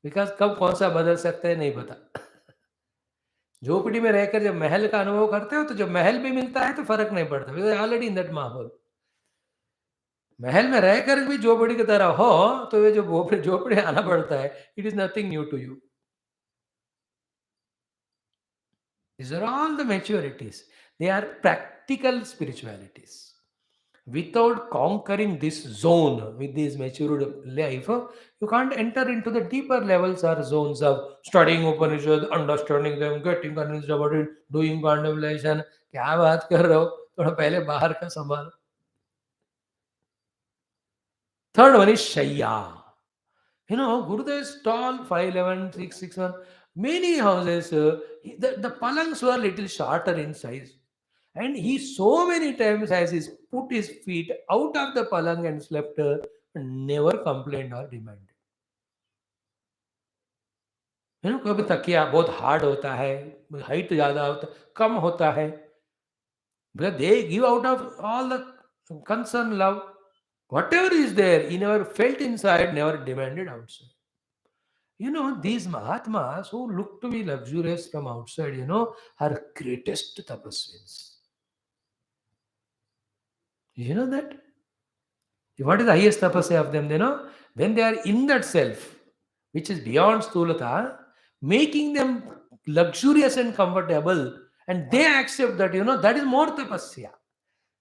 बिकॉज कब कौन सा बदल सकता है नहीं पता. झोपड़ी में रहकर जब महल का अनुभव करते हो तो जब महल भी मिलता है तो फर्क नहीं पड़ता. ऑलरेडी इन दैट माहौल. महल में रहकर भी झोपड़ी की तरह हो तो ये जो झोपड़ी आना पड़ता है, it is nothing new to you. These are all the maturities. They are practical spiritualities. Without conquering this zone with this matured life, you can't enter into the deeper levels or zones of studying Upanishad, understanding them, getting convinced about it, doing contemplation. क्या बात कर रहे हो? थोड़ा पहले बाहर का संभालो. Third one is Shayya. Gurudev is tall, 5'11", 6'1". Many houses, the palangs were little shorter in size. And he so many times has his put his feet out of the palang and slept, never complained or demanded. कभी तकिया बहुत hard होता है, height ज्यादा होता कम होता है. Because they give out of all the concern, love. Whatever is there, he never felt inside, never demanded outside. These Mahatmas who look to be luxurious from outside, are greatest tapasvins. You know that? What is the highest tapasya of them? When they are in that self, which is beyond stulata, making them luxurious and comfortable, and they accept that, that is more tapasya.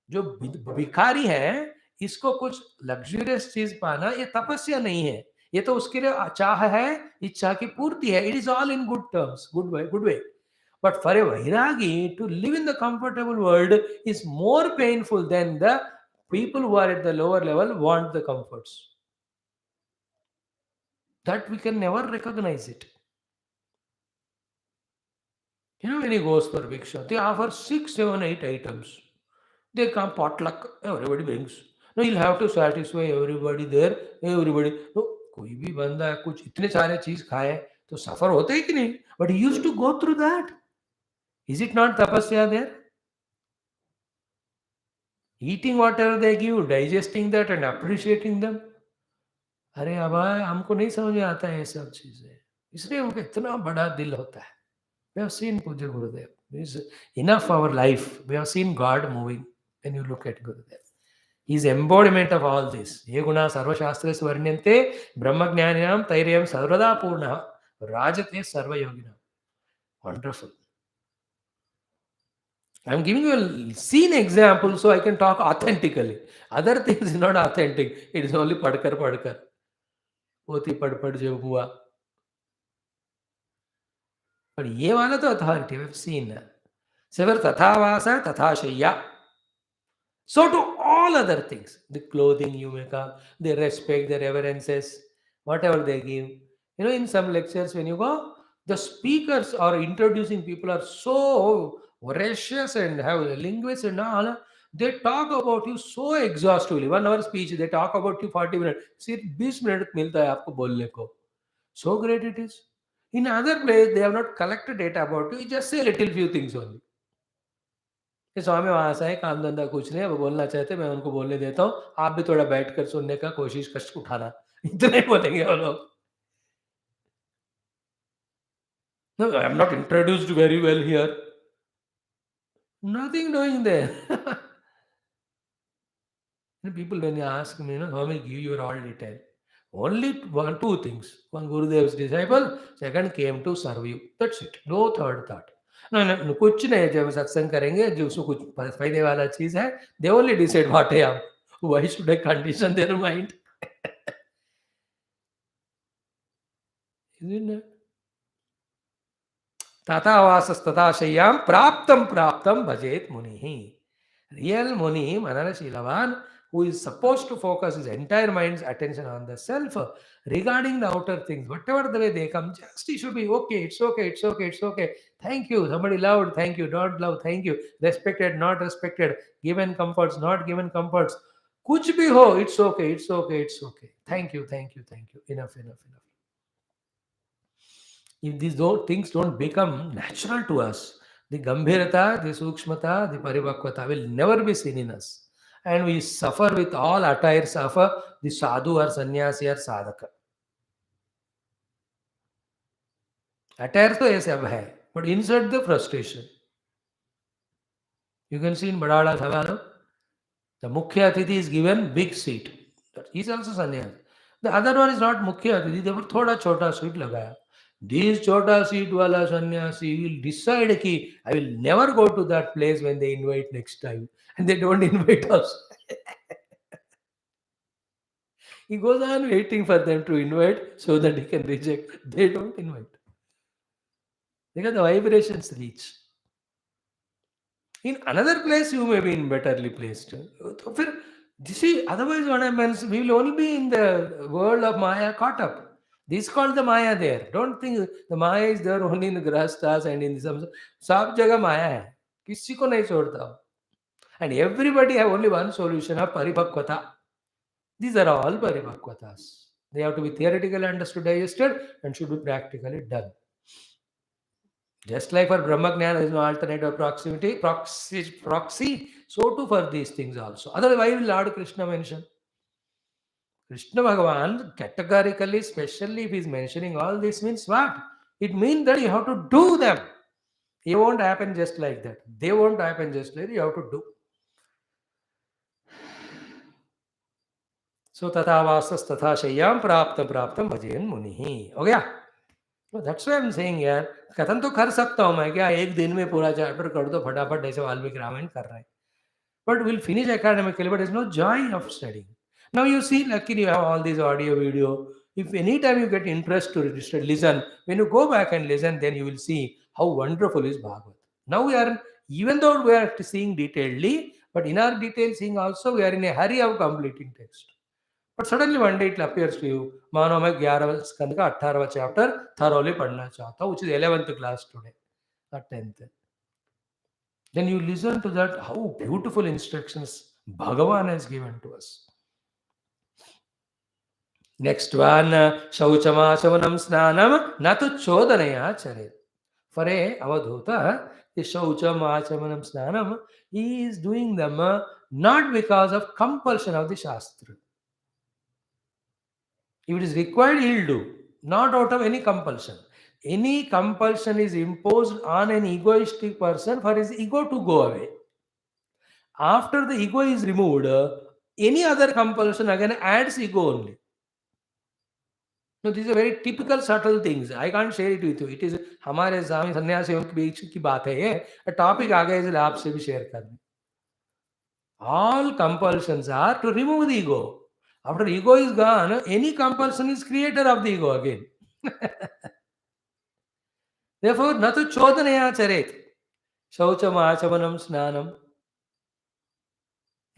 जो भिखारी है, इसको कुछ luxurious चीज पाना ये तपस्या नहीं है. ये तो उसके लिए चाह है, इच्छा की पूर्ति है. It is all in good terms, good way. But for a Vairagi, to live in the comfortable world is more painful than the people who are at the lower level want the comforts. That we can never recognize it. When he goes for Viksha, they offer 6, 7, 8 items. They come potluck, everybody brings. No, you'll have to satisfy everybody there, everybody. No, कोई भी बंदा कुछ इतने सारे चीज खाए तो सफर होता है कि नहीं. But he used to go through that. Is it not tapasya there? Eating whatever they give, digesting that and appreciating them. अरे अब हमको नहीं समझ में आता है ये सब चीजें, इसलिए उनका इतना बड़ा दिल होता है. We have seen Puja Gurudev. It's enough our life. We have seen God moving when you look at Gurudev. He is embodiment of all this. Ye guna sarva shastres varnyante brahma jnaninam tairyam sarvada purna. Rajate Sarva Yogina. Wonderful. I'm giving you a scene example so I can talk authentically. Other things is not authentic. It is only padkar padkar. Poti pad pad jo hua. But ye wala to authority. We've seen. Sever tatha vasa tatha shayya. So do all other things. The clothing you make up, the respect, the reverences, whatever they give. In some lectures when you go, the speakers are introducing people are so voracious and have linguists and all. They talk about you so exhaustively. 1 hour speech, they talk about you 40 minutes. See, 20 minutes मिलता है आपको बोलने को. So great it is. In other place, they have not collected data about you. You just say little few things only. कि स्वामी वहाँ से आए, काम धंधा कुछ नहीं है, वो बोलना चाहते मैं उनको बोलने देता हूँ, आप भी थोड़ा बैठकर सुनने का कोशिश कष्ट उठाना. इतने बोलेंगे वो लोग. No, I am not introduced very well here. Nothing doing there. People when you ask me, how will give you all detail? Only two things. One Gurudev's disciple, second came to serve you. That's it. No third thought. No, कुछ नहीं. जब सत्संग करेंगे जो उसको कुछ फायदे वाला चीज है, they only decide what I am. Why should I condition their mind? Isn't it? तथा वासस्तथा शय्याम प्राप्तम प्राप्तम भजेत मुनि. Real Muni, Mananashilavahan, who is supposed to focus his entire mind's attention on the self regarding the outer things, whatever the way they come, just he should be okay, it's okay, it's okay, it's okay. Thank you, somebody loved, thank you, not loved, thank you, respected, not respected, given comforts, not given comforts. Kuch bhi ho, it's okay, it's okay, it's okay. Thank you, thank you, thank you. Enough, enough, enough. If these things don't become natural to us, the gambhirata, the sukshmata, the parivakvata will never be seen in us. And we suffer with all attires of the sadhu or sannyasi or sadhaka. Attires तो ऐसे अब है, but inside the frustration. You can see in Badala Savano, the Mukhya Atithi is given big seat. He is also sannyasi. The other one is not Mukhya Atithi, they were thoda chota seat lagaya. This chota seat wala sannyasi will decide ki I will never go to that place when they invite next time. And they don't invite us. He goes on waiting for them to invite so that he can reject. They don't invite. Because the vibrations reach. In another place, you may be in betterly placed. You see, otherwise what happens, we will only be in the world of Maya caught up. This is called the Maya there. Don't think the Maya is there only in the Grahasthas and in some. सब जगह Maya है. किसी को नहीं छोड़ता. And everybody have only one solution of paribhakvata. These are all paribhakvatas. They have to be theoretically understood, digested, and should be practically done. Just like for Brahmajnana, there is no alternative proxy, so too for these things also. Otherwise, why will Lord Krishna mention? Krishna Bhagavan categorically, especially if he is mentioning all this, means what? It means that you have to do them. It won't happen just like that. They won't happen just like that. You have to do. So, tatha vasas tatha shayyam praptam bhajen munihi. हो गया? तो that's why I am saying यार, कथन तो कर सकता हूँ मैं, क्या एक दिन में पूरा चैप्टर कर दो फटाफट जैसे वाल्मीकि रामायण कर रहे हैं, but will finish academically, but there's no joy of studying. Now you see, luckily you have all these audio video. If any time you get interest to listen, when you go back and listen, then you will see how wonderful is Bhagavad. Now we are, even though we are seeing detailedly, but in our detailed seeing also, we are in a hurry of completing text. But suddenly one day it appears to you, मानो मैं 11 स्कंद का 18वां chapter thoroughly पढ़ना चाहता हूँ, which is 11th class today, or 10th. Then you listen to that, how beautiful instructions Bhagavan has given to us. Next one, Shauchamachavanam Snanam Natu Chodanaya Charet. For a Avadhuta, the Shauchamachavanam Snanam, he is doing them not because of compulsion of the Shastra. If it is required, he will do, not out of any compulsion. Any compulsion is imposed on an egoistic person for his ego to go away. After the ego is removed, any other compulsion again adds ego only. No, these are very typical subtle things. I can't share it with you. It is हमारे स्वामी सन्यासियों के बीच की बात है ये. A topic आ गया इसलिए आपसे भी share करनी. All compulsions are to remove the ego. After ego is gone, any compulsion is creator of the ego again. Therefore, न तो चोदनया चरेत. शौचम आचमनम स्नानम.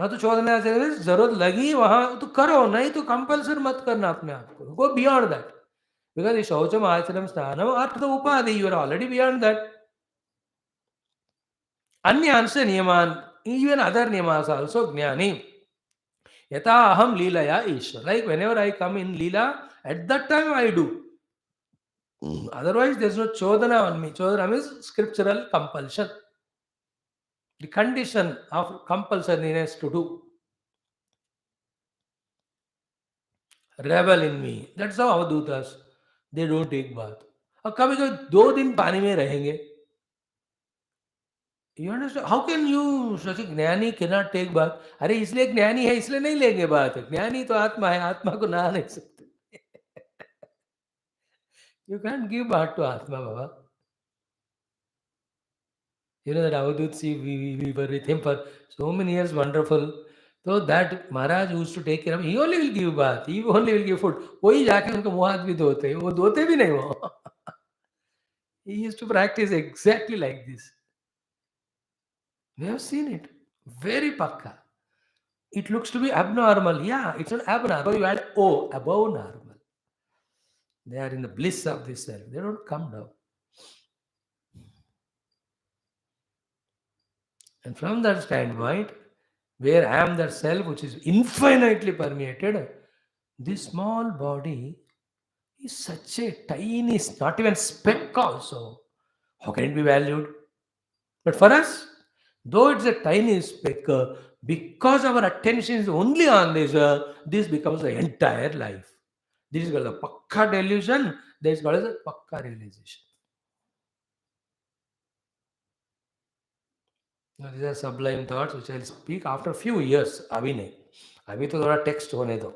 न तो चोदनया चरेत. जरूरत लगी वहां तो करो, नहीं तो कंपल्सन मत करना अपने आप को. Go beyond that. Because the shaucham acharam sthanam are to the upadhi, you are already beyond that. Anyansha niyaman, even other niyamas also jnani. Yata aham leelaya ishwar. Like whenever I come in leela, at that time I do. Otherwise, there is no chodana on me. Chodana means scriptural compulsion. The condition of compulsoriness to do. Rebel in me. That's how avadhutas. They don't take bath. अब कभी कभी 2 दिन पानी में रहेंगे. You understand? How can you, such a ज्ञानी cannot take bath? अरे इसलिए ज्ञानी है इसलिए नहीं लेंगे बात. ज्ञानी तो आत्मा है, आत्मा को नहा नहीं सकते. You can't give bath to Atma, Baba. You know that Avadut, see, we were with him for so many years, wonderful. So that Maharaj used to take care of him. He only will give bath. He only will give food. वही जाके उनको मुँह हाथ भी धोते. वो धोते भी नहीं वो. He used to practice exactly like this. We have seen it. Very pakka. It looks to be abnormal. Yeah, it's not abnormal. You add O, above normal. They are in the bliss of this self. They don't come down. And from that standpoint, where I am that self which is infinitely permeated, this small body is such a tiny, not even speck also. How can it be valued? But for us, though it's a tiny speck, because our attention is only on this becomes the entire life. This is called a pakka delusion. This is called as a pakka realization. Now, these are sublime thoughts which I'll speak after a few years. अभी नहीं. अभी तो थोड़ा text होने दो.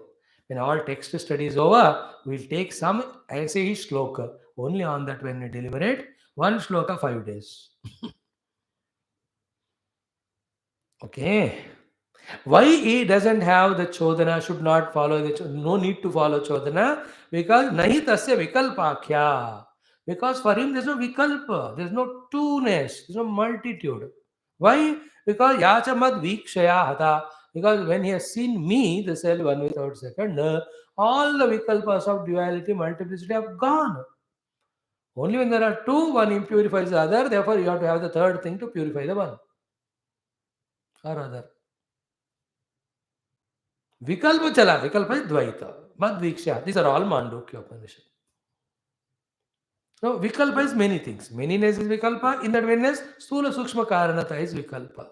When all text study is over, we'll take some ऐसे ही श्लोक. Only on that when we deliberate. One shloka 5 days. Okay. Why he doesn't have the chodana, should not follow the no need to follow chodana? Because nahi tasya vikalpakhya. Because for him there's no vikalpa, there's no two-ness, there's no multitude. Why? Because yachamad vikshaya hata. Because when he has seen me, the self one without second, all the vikalpas of duality, multiplicity have gone. Only when there are two, one impurifies the other, therefore you have to have the third thing to purify the one or other. Vikalpa chala, vikalpa is dvaita, mad viksha. These are all Mandukya Upanishad. So vikalpa is many things. Manyness is vikalpa. In that manyness, stula sukshma karanata is vikalpa.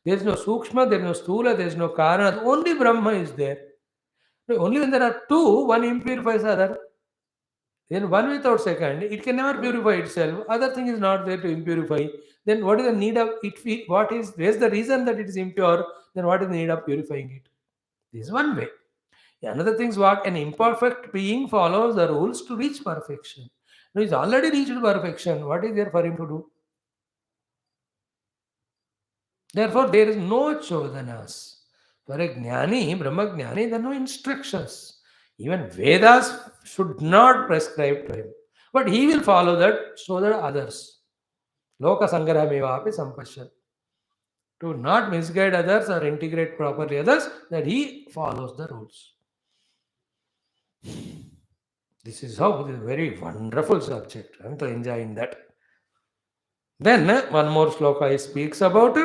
There is no sukshma, there is no stula, there is no karana. Only Brahma is there. Only when there are two, one impurifies the other. Then one without second, it can never purify itself. Other thing is not there to impurify. Then what is the need of it? What is, where's the reason that it is impure? Then what is the need of purifying it? This is one way. Another thing is what an imperfect being follows the rules to reach perfection. Now he's already reached perfection. What is there for him to do? Therefore, there is no chodhanas. For a jnani, Brahma jnani, there are no instructions. Even Vedas should not prescribe to him. But he will follow that so that others. Loka sangrahameva api sampasya. To not misguide others or integrate properly others, that he follows the rules. This is how this is a very wonderful subject. I'm enjoying that. Then one more sloka he speaks about.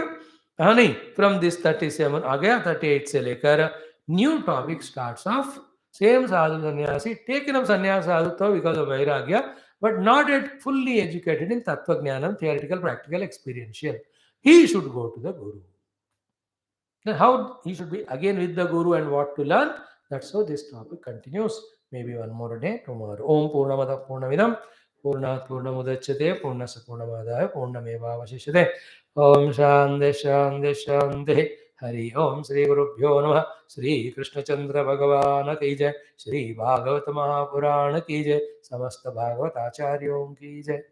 Honey, from this 37, again 38 se lekar, new topic starts off. Same sadhu sannyasi, taken up sannyasa sadhutva because of vairagya, but not yet fully educated in tattva jnanam, theoretical, practical, experiential. He should go to the guru. Then how he should be again with the guru and what to learn? That's how this topic continues. Maybe one more day tomorrow. Om Purnamada Purnamidam Purnat Purnamudachyate Purnasa Purnamadaya Purnameva Vashishyate. Om Shanti Shanti Shanti. Hari ओम श्री गुरुभ्यो नमः। श्री कृष्णचंद्र भगवान की जय। श्री भागवत महापुराण की जय। समस्त भागवत आचार्यों की जय।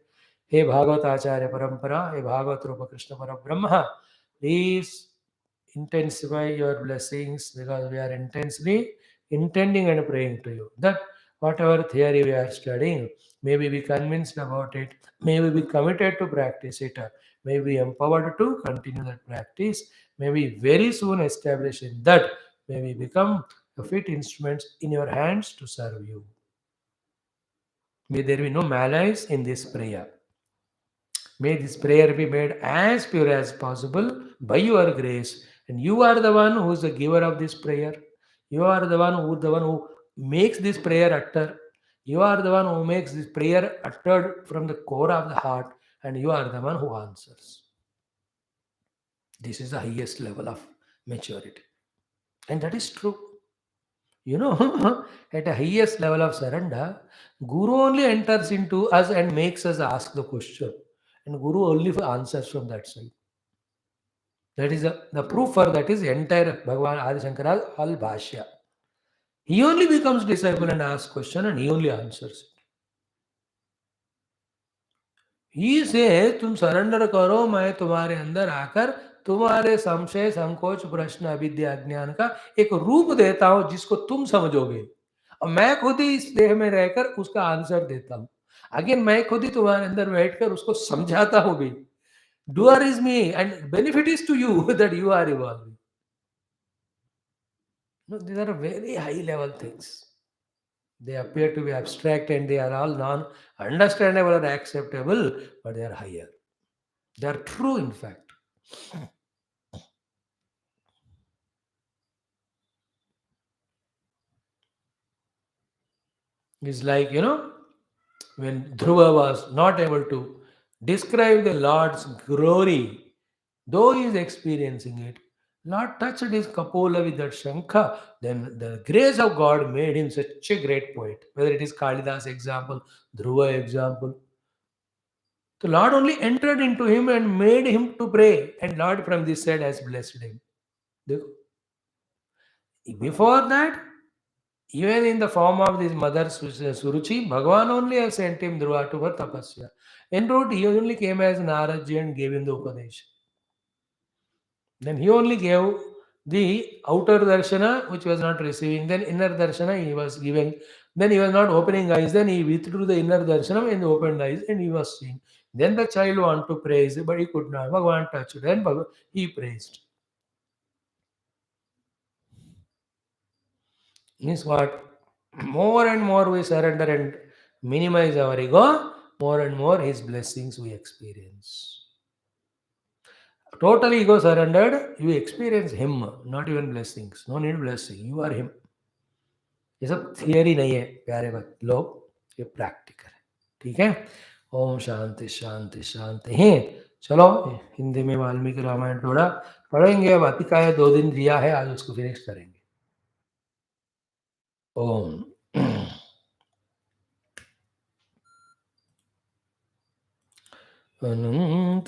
हे भागवत आचार्य परंपरा, हे भागवत रूप कृष्ण पर ब्रह्म, please intensify your blessings, because we are intensely intending and praying to you that whatever theory we are studying, may we be convinced about it, may we be committed to practice it, may we be empowered to continue that practice, may we very soon establish in that, may we become a fit instruments in your hands to serve you. May there be no malice in this prayer. May this prayer be made as pure as possible by your grace. And you are the one who is the giver of this prayer. You are the one who makes this prayer utter. You are the one who makes this prayer uttered from the core of the heart, and you are the one who answers. This is the highest level of maturity. And that is true. You know, at a highest level of surrender, Guru only enters into us and makes us ask the question. And Guru only answers from that side. That is the proof for that is entire Bhagavan Adi Shankara's all Bhashya. He only becomes disciple and asks question and he only answers it. He says, तुम surrender करो, मैं तुम्हारे अंदर आकर तुम्हारे संशय संकोच प्रश्न अविद्या अज्ञान का एक रूप देता हूं जिसको तुम समझोगे, और मैं खुद ही इस देह में रहकर उसका आंसर देता हूं. अगेन मैं खुद ही तुम्हारे अंदर बैठकर उसको समझाता हूं भी. Doer is me and benefit is to you that you are evolving. No, these are very high level things. They appear to be abstract and they are all non understandable or acceptable, but they are higher. They are true, in fact. It's like, when Dhruva was not able to describe the Lord's glory, though he is experiencing it, Lord touched his Kapola with that Shankha, then the grace of God made him such a great poet. Whether it is Kalidas example, Dhruva example, the Lord only entered into him and made him to pray, and Lord from this side has blessed him. देखो, before that, even in the form of this mother Suruchi, Bhagavan only has sent him Dhruva to her tapasya. En route, he only came as Naradji and gave him the Upadesh. Then he only gave the outer darshana, which was not receiving. Then inner darshana he was giving. Then he was not opening eyes. Then he withdrew the inner darshana and opened eyes and he was seeing. Then the child wanted to praise, but he could not. Bhagavan touched. Then he praised. Means what? More and more we surrender and minimize our ego, more and more his blessings we experience. Total ego surrendered, you experience him, not even blessings. No need blessing. You are him. ये सब theory नहीं है प्यारे भक्त लोग, ये practical है. ठीक है. ओम शांति शांति शांति है. चलो हिंदी में वाल्मीकि रामायण थोड़ा पढ़ेंगे. अब अतिका है 2 दिन दिया है, आज उसको फिनिश करेंगे. ओम अनंत